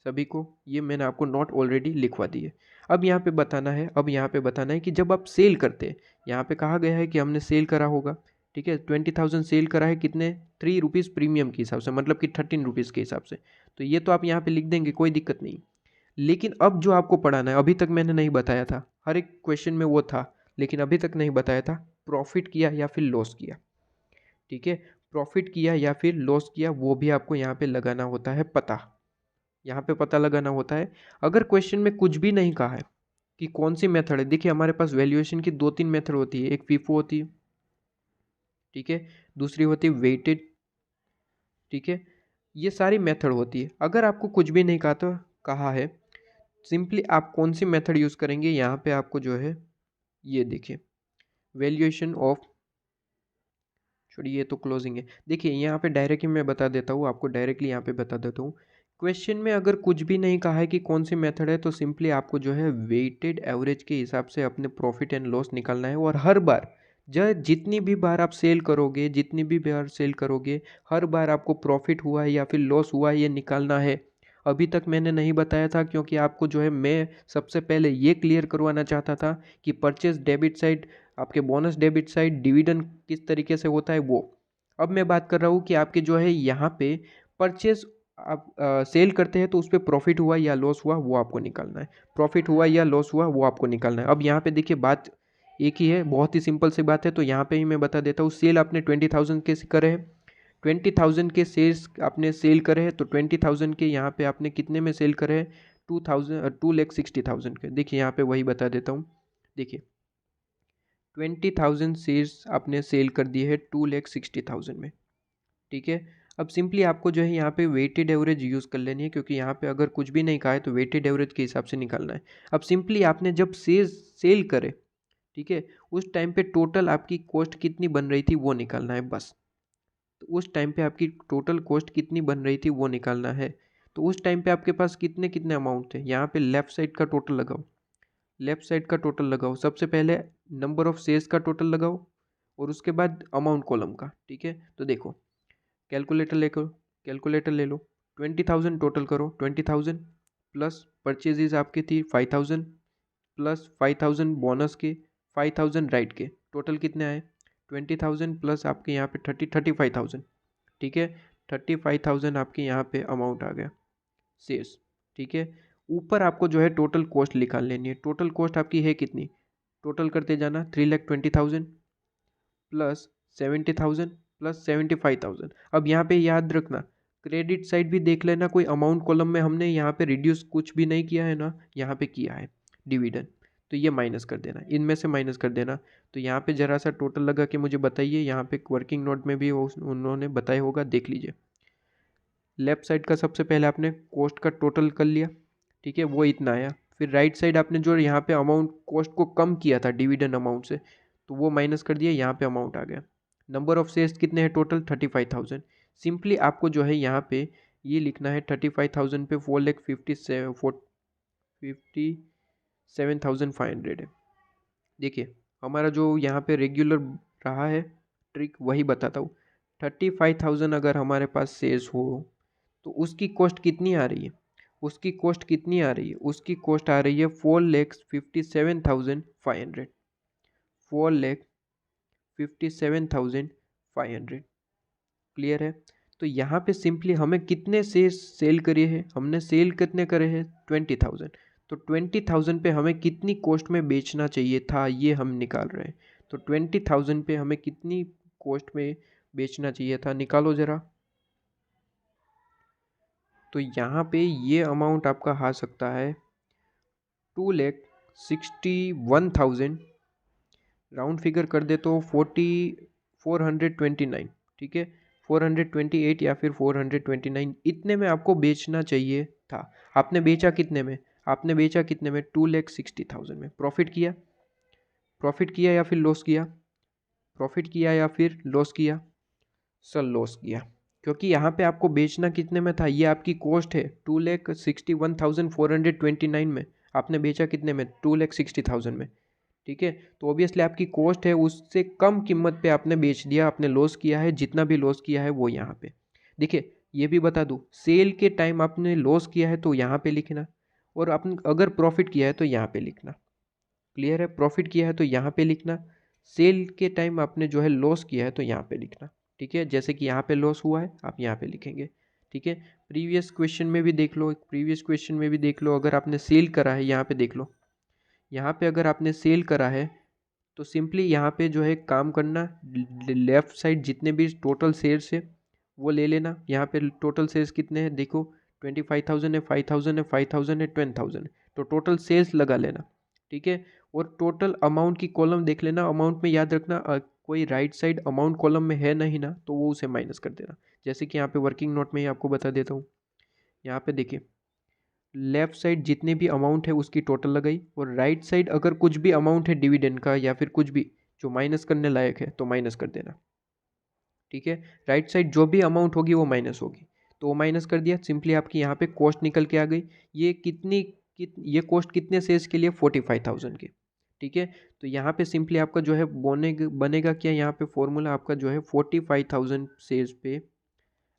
सभी को, ये मैंने आपको नोट ऑलरेडी लिखवा दी है। अब यहाँ पे बताना है, अब यहाँ पे बताना है कि जब आप सेल करते हैं, यहाँ पे कहा गया है कि हमने सेल करा होगा, ठीक है। 20,000 सेल करा है कितने, 3 रुपीज़ प्रीमियम के हिसाब से, मतलब कि 13 रुपीज़ के हिसाब से। तो ये तो आप यहाँ पे लिख देंगे, कोई दिक्कत नहीं। लेकिन अब जो आपको पढ़ाना है, अभी तक मैंने नहीं बताया था, हर एक क्वेश्चन में वो था लेकिन अभी तक नहीं बताया था, प्रॉफिट किया या फिर लॉस किया, ठीक है। प्रॉफिट किया या फिर लॉस किया वो भी आपको यहाँ पे लगाना होता है पता, यहाँ पे पता लगाना होता है। अगर क्वेश्चन में कुछ भी नहीं कहा है कि कौन सी मेथड है, देखिए हमारे पास वैल्यूएशन की 2-3 मेथड होती है, एक फीफो होती है, ठीक है, दूसरी होती है वेटेड, ठीक है, ये सारी मेथड होती है। अगर आपको कुछ भी नहीं कहा है, सिंपली आप कौन सी मेथड यूज़ करेंगे, यहाँ पे आपको जो है ये देखिए वैल्यूएशन ऑफ, छोड़िए ये तो क्लोजिंग है। देखिए यहाँ पे डायरेक्टली मैं बता देता हूँ आपको, डायरेक्टली यहाँ पे बता देता हूँ। क्वेश्चन में अगर कुछ भी नहीं कहा है कि कौन सी मेथड है, तो सिंपली आपको जो है वेटेड एवरेज के हिसाब से अपने प्रॉफिट एंड लॉस निकालना है। और हर बार जितनी भी बार आप सेल करोगे, जितनी भी बार सेल करोगे, हर बार आपको प्रॉफिट हुआ है या फिर लॉस हुआ है ये निकालना है। अभी तक मैंने नहीं बताया था क्योंकि आपको जो है मैं सबसे पहले ये क्लियर करवाना चाहता था कि परचेज डेबिट साइड, आपके बोनस डेबिट साइड, डिविडेंड किस तरीके से होता है वो। अब मैं बात कर रहा हूँ कि आपके जो है यहाँ पे परचेज आप सेल करते हैं तो उस पर प्रॉफिट हुआ या लॉस हुआ वो आपको निकालना है, प्रॉफिट हुआ या लॉस हुआ वो आपको निकालना है। अब यहाँ पे देखिए बात एक ही है, बहुत ही सिंपल सी बात है। तो यहाँ पे ही मैं बता देता हूँ, सेल आपने 20,000 के करे हैं, 20,000 के सेल्स आपने सेल करे हैं, तो 20,000 के यहाँ पे आपने कितने में सेल करे हैं, 2,60,000 के। देखिए यहाँ पे वही बता देता हूँ, देखिए 20,000 शेयर्स आपने सेल कर दिए है 2,60,000 में, ठीक है। अब सिंपली आपको जो है यहाँ पे वेटेड एवरेज यूज़ कर लेनी है, क्योंकि यहाँ पे अगर कुछ भी नहीं कहा है तो वेटेड एवरेज के हिसाब से निकालना है। अब सिंपली आपने जब सेल करे, ठीक है, उस टाइम पे टोटल आपकी कॉस्ट कितनी बन रही थी वो निकालना है बस। तो उस टाइम पे आपकी टोटल कॉस्ट कितनी बन रही थी वो निकालना है। तो उस टाइम पे आपके पास कितने कितने अमाउंट थे, यहाँ पे लेफ्ट साइड का टोटल लगाओ, लेफ्ट साइड का टोटल लगाओ। सबसे पहले नंबर ऑफ शेयर्स का टोटल लगाओ और उसके बाद अमाउंट कॉलम का, ठीक है। तो देखो कैलकुलेटर लेकर, कैलकुलेटर ले लो, 20,000 टोटल करो, 20,000 प्लस परचेजेज आपकी थी 5,000 प्लस 5,000 बोनस के, 5,000 राइट के, टोटल कितने आए 20,000 प्लस आपके यहाँ पे 35,000, ठीक है। 35,000 आपके यहाँ पे अमाउंट आ गया शेष, ठीक है। ऊपर आपको जो है टोटल कॉस्ट निकाल लेनी है। टोटल कॉस्ट आपकी है कितनी, टोटल करते जाना 3,20,000 प्लस 70,000 प्लस 75,000। अब यहाँ पे याद रखना क्रेडिट साइड भी देख लेना, कोई अमाउंट कॉलम में हमने यहाँ पे रिड्यूस कुछ भी नहीं किया है ना, यहाँ पे किया है डिविडेंड, तो ये माइनस कर देना, इनमें से माइनस कर देना। तो यहाँ पे जरा सा टोटल लगा के मुझे बताइए, यहाँ पे वर्किंग नोट में भी उन्होंने बताया होगा, देख लीजिए। लेफ्ट साइड का सबसे पहले आपने कॉस्ट का टोटल कर लिया, ठीक है, वो इतना आया। फिर राइट साइड आपने जो यहाँ पे अमाउंट कॉस्ट को कम किया था डिविडेंड अमाउंट से, तो वो माइनस कर दिया, यहाँ पे अमाउंट आ गया। नंबर ऑफ शेयर्स कितने हैं टोटल 35,000। सिंपली आपको जो है यहाँ पे ये लिखना है 35,000 पे 4,57,500 है। देखिए हमारा जो यहाँ पे रेगुलर रहा है ट्रिक वही बताता हूँ। 35,000 अगर हमारे पास शेयर्स हो तो उसकी कॉस्ट कितनी आ रही है, उसकी कॉस्ट कितनी आ रही है, उसकी कॉस्ट आ रही है 4,57,500, 4,57,500। क्लियर है। तो यहाँ पे सिंपली हमें कितने शेयर सेल करे हैं, हमने सेल कितने करे हैं 20,000। तो 20,000 पे हमें कितनी कॉस्ट में बेचना चाहिए था ये हम निकाल रहे हैं। तो 20,000 पे हमें कितनी कॉस्ट में बेचना चाहिए था, निकालो ज़रा। तो यहाँ पे ये अमाउंट आपका आ सकता है 2,61,000, राउंड फिगर कर दे तो 429, ठीक है, 428 या फिर 429 इतने में आपको बेचना चाहिए था। आपने बेचा कितने में, आपने बेचा कितने में 2,60,000 में। प्रॉफिट किया, प्रॉफिट किया या फिर लॉस किया, प्रॉफिट किया या फिर लॉस किया, सर लॉस किया। क्योंकि यहाँ पे आपको बेचना कितने में था, ये आपकी कॉस्ट है 2,61,429 में, आपने बेचा कितने में 2,60,000 में, ठीक है। तो ऑब्वियसली आपकी कॉस्ट है उससे कम कीमत पे आपने बेच दिया, आपने लॉस किया है, जितना भी लॉस किया है वो यहाँ पे। देखिए ये भी बता दूँ, सेल के टाइम आपने लॉस किया है तो यहाँ पे लिखना, और आपने अगर प्रॉफिट किया है तो यहाँ पे लिखना। क्लियर है, प्रॉफिट किया है तो यहाँ पे लिखना, सेल के टाइम आपने जो है लॉस किया है तो यहाँ पे लिखना, ठीक है। जैसे कि यहाँ पे लॉस हुआ है आप यहाँ पे लिखेंगे, ठीक है। प्रीवियस क्वेश्चन में भी देख लो, प्रीवियस क्वेश्चन में भी देख लो, अगर आपने सेल करा है यहाँ पे देख लो, यहाँ पे अगर आपने सेल करा है तो सिंपली यहाँ पे जो है काम करना, लेफ्ट साइड जितने भी टोटल शेयर्स है वो ले लेना। यहाँ पे टोटल शेयर्स कितने हैं देखो, 25,000 है, 5,000 है, 5,000 है, 10,000 है, तो टोटल शेयर्स लगा लेना, ठीक है। और टोटल अमाउंट की कॉलम देख लेना, अमाउंट में याद रखना कोई राइट साइड अमाउंट कॉलम में है नहीं ना, तो वो उसे माइनस कर देना। जैसे कि यहाँ पे वर्किंग नोट में ही आपको बता देता हूँ। यहाँ पे देखिए लेफ्ट साइड जितने भी अमाउंट है उसकी टोटल लगाई, और राइट साइड अगर कुछ भी अमाउंट है डिविडेंड का या फिर कुछ भी जो माइनस करने लायक है तो माइनस कर देना। ठीक है, राइट साइड जो भी अमाउंट होगी वो माइनस होगी, तो वो माइनस कर दिया। सिंपली आपकी यहाँ पे कॉस्ट निकल के आ गई। ये कॉस्ट कितने सेल्स के लिए? 45,000 के। ठीक है, तो यहाँ पे सिंपली आपका जो है बनेगा क्या, यहाँ पे फॉर्मूला आपका जो है 45,000 सेल्स पे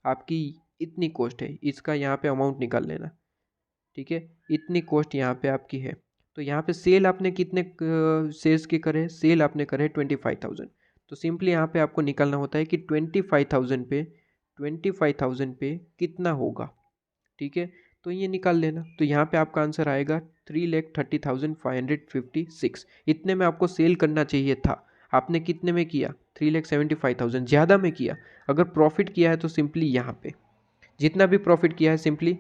आपकी इतनी कॉस्ट है, इसका यहाँ पे अमाउंट निकाल लेना। ठीक है, इतनी कॉस्ट यहाँ पे आपकी है। तो यहाँ पे सेल आपने कितने सेल्स के करे? सेल आपने करे 25,000। तो सिंपली यहाँ पे आपको निकालना होता है कि 25,000 पे कितना होगा। ठीक है, तो ये निकाल लेना। तो यहाँ पे आपका आंसर आएगा 3,30,556। इतने में आपको सेल करना चाहिए था, आपने कितने में किया? 3,75,000 ज़्यादा में किया। अगर प्रॉफिट किया है तो सिंपली यहाँ पे जितना भी प्रॉफिट किया है सिंपली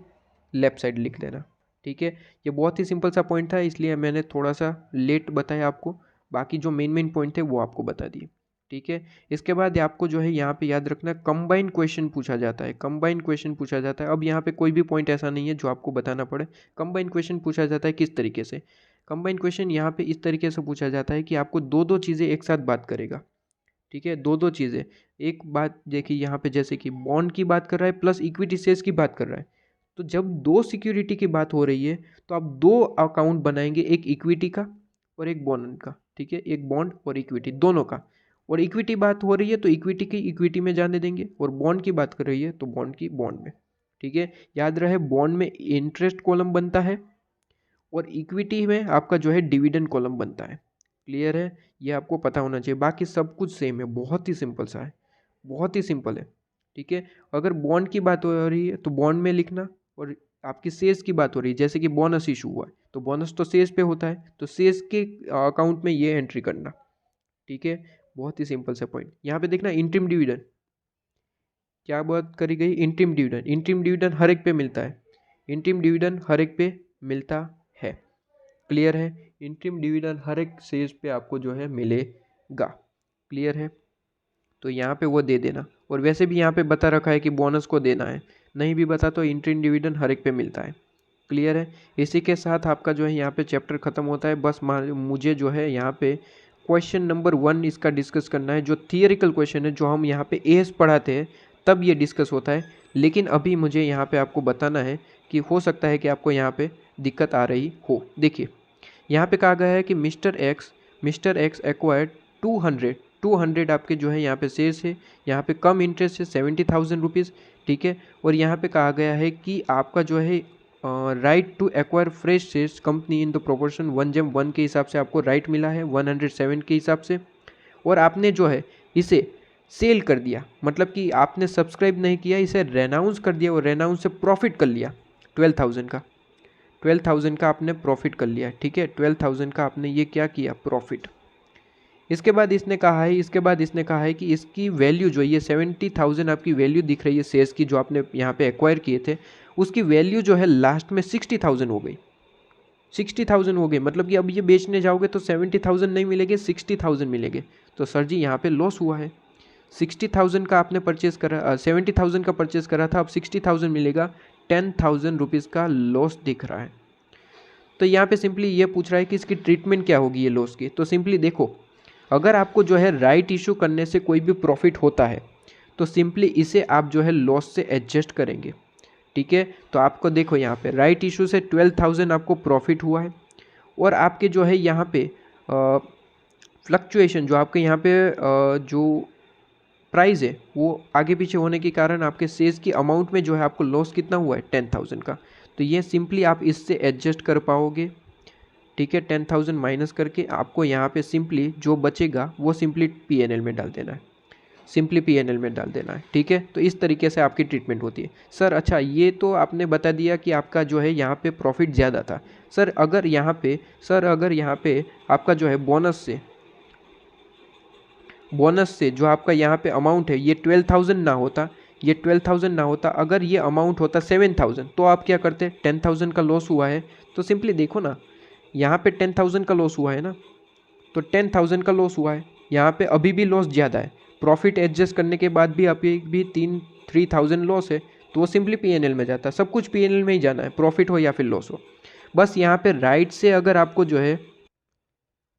लेफ्ट साइड लिख देना। ठीक है, ये बहुत ही सिंपल सा पॉइंट था, इसलिए मैंने थोड़ा सा लेट बताया आपको, बाकी जो मेन पॉइंट थे वो आपको बता दिए। ठीक है, इसके बाद आपको जो है यहाँ पे याद रखना कंबाइन क्वेश्चन पूछा जाता है। कंबाइन क्वेश्चन पूछा जाता है। अब यहाँ पे कोई भी पॉइंट ऐसा नहीं है जो आपको बताना पड़े। कंबाइन क्वेश्चन पूछा जाता है किस तरीके से? कंबाइन क्वेश्चन यहाँ पे इस तरीके से पूछा जाता है कि आपको दो चीज़ें एक साथ बात करेगा। ठीक है, दो चीज़ें। एक बात देखिए यहाँ पे, जैसे कि बॉन्ड की बात कर रहा है प्लस इक्विटी शेयर्स की बात कर रहा है। तो जब दो सिक्योरिटी की बात हो रही है तो आप दो अकाउंट बनाएंगे, एक इक्विटी का और एक बॉन्ड का। ठीक है, एक बॉन्ड और इक्विटी दोनों का। और इक्विटी बात हो रही है तो इक्विटी की इक्विटी में जाने देंगे, और बॉन्ड की बात कर रही है तो बॉन्ड की बॉन्ड में। ठीक है, याद रहे बॉन्ड में इंटरेस्ट कॉलम बनता है और इक्विटी में आपका जो है डिविडेंड कॉलम बनता है। क्लियर है? ये आपको पता होना चाहिए। बाकी सब कुछ सेम है, बहुत ही सिंपल सा है, बहुत ही सिंपल है। ठीक है, अगर बॉन्ड की बात हो रही है तो बॉन्ड में लिखना, और आपकी शेयर्स की बात हो रही है जैसे कि बोनस इशू हुआ है तो बोनस तो शेयर्स पे होता है, तो शेयर्स के अकाउंट में ये एंट्री करना। ठीक है, बहुत ही सिंपल सा पॉइंट। यहाँ पे देखना इंटरिम डिविडेंड क्या बात करी गई? Interim dividend. इंटरिम डिविडेंड हर एक पे मिलता है। इंटरिम डिविडेंड हर एक पे मिलता है। क्लियर है? इंटरिम डिविडेंड हर एक शेयर्स पे आपको जो है मिलेगा। क्लियर है? तो यहाँ पे वो दे देना। और वैसे भी यहाँ पे बता रखा है कि बोनस को देना है, नहीं भी बता तो इंटरिम डिविडेंड हर एक पे मिलता है। क्लियर है? इसी के साथ आपका जो है यहाँ पे चैप्टर खत्म होता है। बस मुझे जो है यहाँ पे क्वेश्चन नंबर 1 इसका डिस्कस करना है, जो थियरिकल क्वेश्चन है, जो हम यहाँ पे एएस पढ़ाते हैं तब ये डिस्कस होता है। लेकिन अभी मुझे यहाँ पे आपको बताना है कि हो सकता है कि आपको यहाँ पे दिक्कत आ रही हो। देखिए यहाँ पे कहा गया है कि मिस्टर एक्स एक्वायर्ड 200 आपके जो है यहाँ पे शेयर्स है, यहाँ पे कम इंटरेस्ट है 70,000 रुपीज़। ठीक है, और यहाँ पे कहा गया है कि आपका जो है right to acquire fresh shares company in the proportion 1:1 के हिसाब से आपको राइट मिला है 107 के हिसाब से, और आपने जो है इसे सेल कर दिया, मतलब कि आपने सब्सक्राइब नहीं किया, इसे रेनाउंस कर दिया और रेनाउंस से प्रॉफिट कर लिया 12,000 का आपने प्रॉफिट कर लिया। ठीक है, 12,000 का आपने ये क्या किया? प्रॉफिट। इसके बाद इसने कहा है कि इसकी वैल्यू जो ये 70,000 आपकी वैल्यू दिख रही है शेयर्स की जो आपने यहाँ पे एक्वायर किए थे, उसकी वैल्यू जो है लास्ट में 60,000 हो गई। 60,000 हो गई, मतलब कि अब ये बेचने जाओगे तो 70,000 नहीं मिलेंगे, 60,000 मिलेंगे। तो सर जी यहाँ पे लॉस हुआ है। 60,000 का आपने परचेज करा, 70,000 का परचेज करा था, अब 60,000 मिलेगा, 10,000 रुपीज़ का लॉस दिख रहा है। तो यहाँ पे सिंपली ये पूछ रहा है कि इसकी ट्रीटमेंट क्या होगी ये लॉस की। तो सिंपली देखो, अगर आपको जो है राइट इशू करने से कोई भी प्रॉफिट होता है तो सिंपली इसे आप जो है लॉस से एडजस्ट करेंगे। ठीक है, तो आपको देखो यहाँ पे राइट इशू से 12,000 आपको प्रॉफिट हुआ है, और आपके जो है यहाँ पे फ्लक्चुएशन जो आपके यहाँ पे जो प्राइस है वो आगे पीछे होने के कारण आपके शेयर्स की अमाउंट में जो है आपको लॉस कितना हुआ है? 10,000 का। तो ये सिंपली आप इससे एडजस्ट कर पाओगे। ठीक है, 10,000 माइनस करके आपको यहाँ पे सिंपली जो बचेगा वो सिंपली पीएनएल में डाल देना है, सिंपली पीएनएल में डाल देना है। ठीक है, तो इस तरीके से आपकी ट्रीटमेंट होती है। सर अच्छा, ये तो आपने बता दिया कि आपका जो है यहाँ पे प्रॉफिट ज़्यादा था। सर अगर यहाँ पे आपका जो है बोनस से जो आपका यहाँ पे अमाउंट है ये 12,000 ना होता, अगर ये अमाउंट होता 7,000 तो आप क्या करते? 10,000 का लॉस हुआ है तो सिंपली देखो ना, यहाँ पे 10,000 का लॉस हुआ है ना, तो 10,000 का लॉस हुआ है, यहाँ पे अभी भी लॉस ज़्यादा है, प्रॉफिट एडजस्ट करने के बाद भी अभी भी 3,000 लॉस है, तो वो सिंपली पीएनएल में जाता है। सब कुछ पीएनएल में ही जाना है, प्रॉफिट हो या फिर लॉस हो। बस यहाँ पे राइट से अगर आपको जो है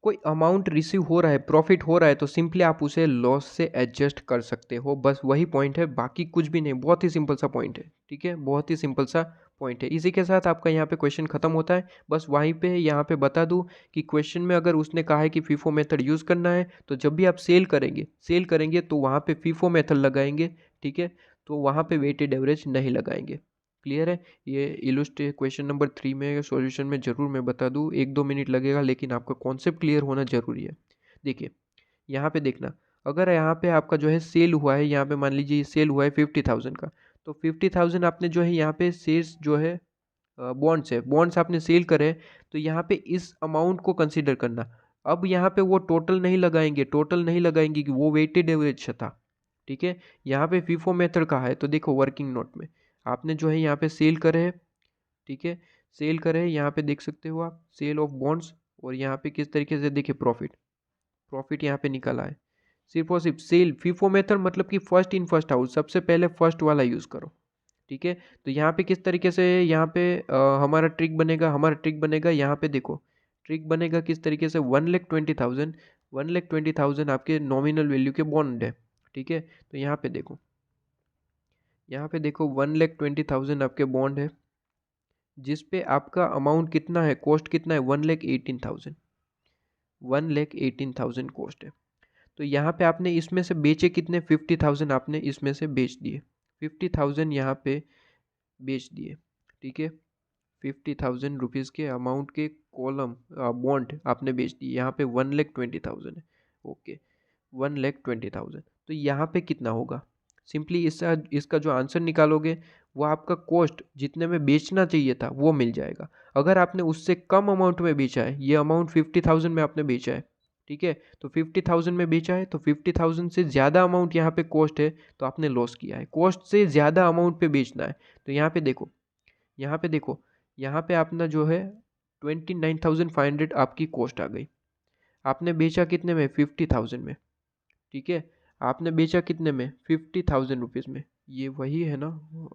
कोई अमाउंट रिसीव हो रहा है, प्रॉफिट हो रहा है, तो सिंपली आप उसे लॉस से एडजस्ट कर सकते हो। बस वही पॉइंट है, बाकी कुछ भी नहीं। बहुत ही सिंपल सा पॉइंट है, ठीक है, बहुत ही सिंपल सा पॉइंट है। इसी के साथ आपका यहाँ पे क्वेश्चन खत्म होता है। बस वहीं पे यहाँ पे बता दूं कि क्वेश्चन में अगर उसने कहा है कि फीफो मेथड यूज़ करना है, तो जब भी आप सेल करेंगे तो वहाँ पे फीफो मेथड लगाएंगे, ठीक है, तो वहाँ पे वेटेड एवरेज नहीं लगाएंगे। क्लियर है? ये इलुस्ट्रेट क्वेश्चन नंबर 3 में सॉल्यूशन में ज़रूर मैं बता दूँ, 1-2 मिनट लगेगा, लेकिन आपका कॉन्सेप्ट क्लियर होना ज़रूरी है। देखिए यहाँ पे देखना, अगर यहाँ पे आपका जो है सेल हुआ है, यहाँ पे मान लीजिए सेल हुआ है 50,000 का, तो 50,000 आपने जो है यहाँ पे शेयर्स जो है बॉन्ड्स है, बॉन्ड्स आपने सेल करे, तो यहाँ पे इस अमाउंट को कंसिडर करना। अब यहाँ पे वो टोटल नहीं लगाएंगे कि वो वेटेड एवरेज था, ठीक है। यहाँ पे फीफो मेथड कहा है, तो देखो वर्किंग नोट में आपने जो है यहाँ पे सेल करे है, ठीक है, सेल करे है, यहाँ पे देख सकते हो आप सेल ऑफ बॉन्ड्स, और यहाँ पे किस तरीके से देखिए प्रॉफिट यहाँ पे निकला है। सिर्फ और सिर्फ सेल, फीफो मेथड मतलब कि फर्स्ट इन फर्स्ट आउट, सबसे पहले फर्स्ट वाला यूज़ करो, ठीक है। तो यहाँ पे किस तरीके से यहाँ पे हमारा ट्रिक बनेगा यहाँ पे देखो, ट्रिक बनेगा किस तरीके से, 1,20,000 आपके नॉमिनल वैल्यू के बॉन्ड है, ठीक है। तो यहाँ पे देखो 1,20,000 आपके बॉन्ड है, जिस पे आपका अमाउंट कितना है, कॉस्ट कितना है, 1,18,000 कॉस्ट है। तो यहाँ पे आपने इसमें से बेचे कितने, 50,000 आपने इसमें से बेच दिए, 50,000 यहाँ पे बेच दिए, ठीक है। 50,000 रुपीज़ के अमाउंट के कॉलम बॉन्ड आपने बेच दिए, यहाँ पे 1,20,000 है, ओके, 1,20,000। तो यहाँ पे कितना होगा, सिंपली इसका जो आंसर निकालोगे वो आपका कॉस्ट जितने में बेचना चाहिए था वो मिल जाएगा। अगर आपने उससे कम अमाउंट में बेचा है, ये अमाउंट 50,000 में आपने बेचा है, ठीक है, तो 50,000 में बेचा है, तो 50,000 से ज़्यादा अमाउंट यहाँ पे कॉस्ट है, तो आपने लॉस किया है। कॉस्ट से ज़्यादा अमाउंट पे बेचना है, तो यहाँ पे देखो, यहाँ पे अपना जो है 29,500 आपकी कॉस्ट आ गई। आपने बेचा कितने में, 50,000 में, ठीक है, आपने बेचा कितने में, 50,000 रुपीज़ में, ये वही है ना,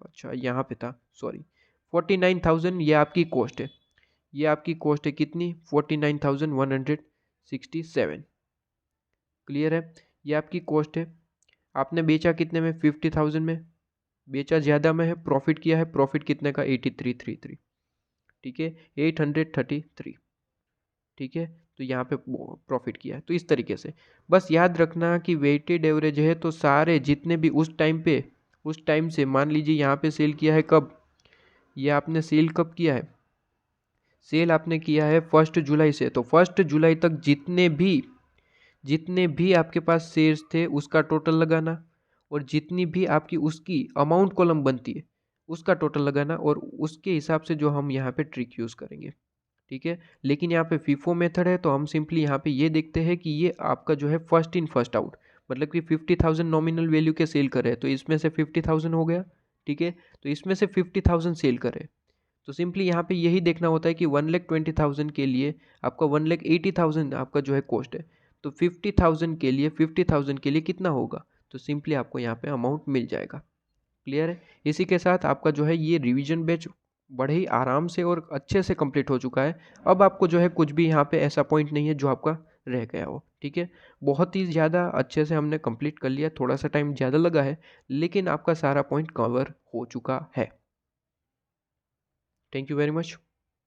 अच्छा यहाँ पे था, सॉरी, 49,000 ये आपकी कॉस्ट है, ये आपकी कॉस्ट है कितनी, 49,167। क्लियर है? ये आपकी कॉस्ट है। आपने बेचा कितने में, 50,000 में, बेचा ज़्यादा में है, प्रॉफिट किया है, प्रॉफिट कितने का, 8333, ठीक है, 833, ठीक है। तो यहाँ पे प्रॉफिट किया है। तो इस तरीके से बस याद रखना कि वेटेड एवरेज है, तो सारे जितने भी उस टाइम से मान लीजिए यहाँ पे सेल किया है कब, ये आपने सेल कब किया है, सेल आपने किया है 1 जुलाई से, तो 1 जुलाई तक जितने भी आपके पास शेयर्स थे उसका टोटल लगाना, और जितनी भी आपकी उसकी अमाउंट कॉलम बनती है उसका टोटल लगाना, और उसके हिसाब से जो हम यहाँ पे ट्रिक यूज़ करेंगे, ठीक है। लेकिन यहाँ पे फीफो मेथड है, तो हम सिंपली यहाँ पे ये देखते हैं कि ये आपका जो है फर्स्ट इन फर्स्ट आउट, मतलब कि 50,000 नॉमिनल वैल्यू के सेल करे, तो इसमें से 50,000 हो गया, ठीक है, तो इसमें से 50,000 सेल करे, तो सिंपली यहाँ पे यही देखना होता है कि 1,20,000 के लिए आपका 1,80,000 आपका जो है कॉस्ट है, तो 50,000 के लिए कितना होगा, तो सिंपली आपको यहाँ पे अमाउंट मिल जाएगा। क्लियर है? इसी के साथ आपका जो है ये रिवीजन बैच बड़े ही आराम से और अच्छे से कंप्लीट हो चुका है। अब आपको जो है कुछ भी यहाँ पे ऐसा पॉइंट नहीं है जो आपका रह गया हो, ठीक है। बहुत ही ज़्यादा अच्छे से हमने कंप्लीट कर लिया, थोड़ा सा टाइम ज़्यादा लगा है, लेकिन आपका सारा पॉइंट कवर हो चुका है। Thank you very much.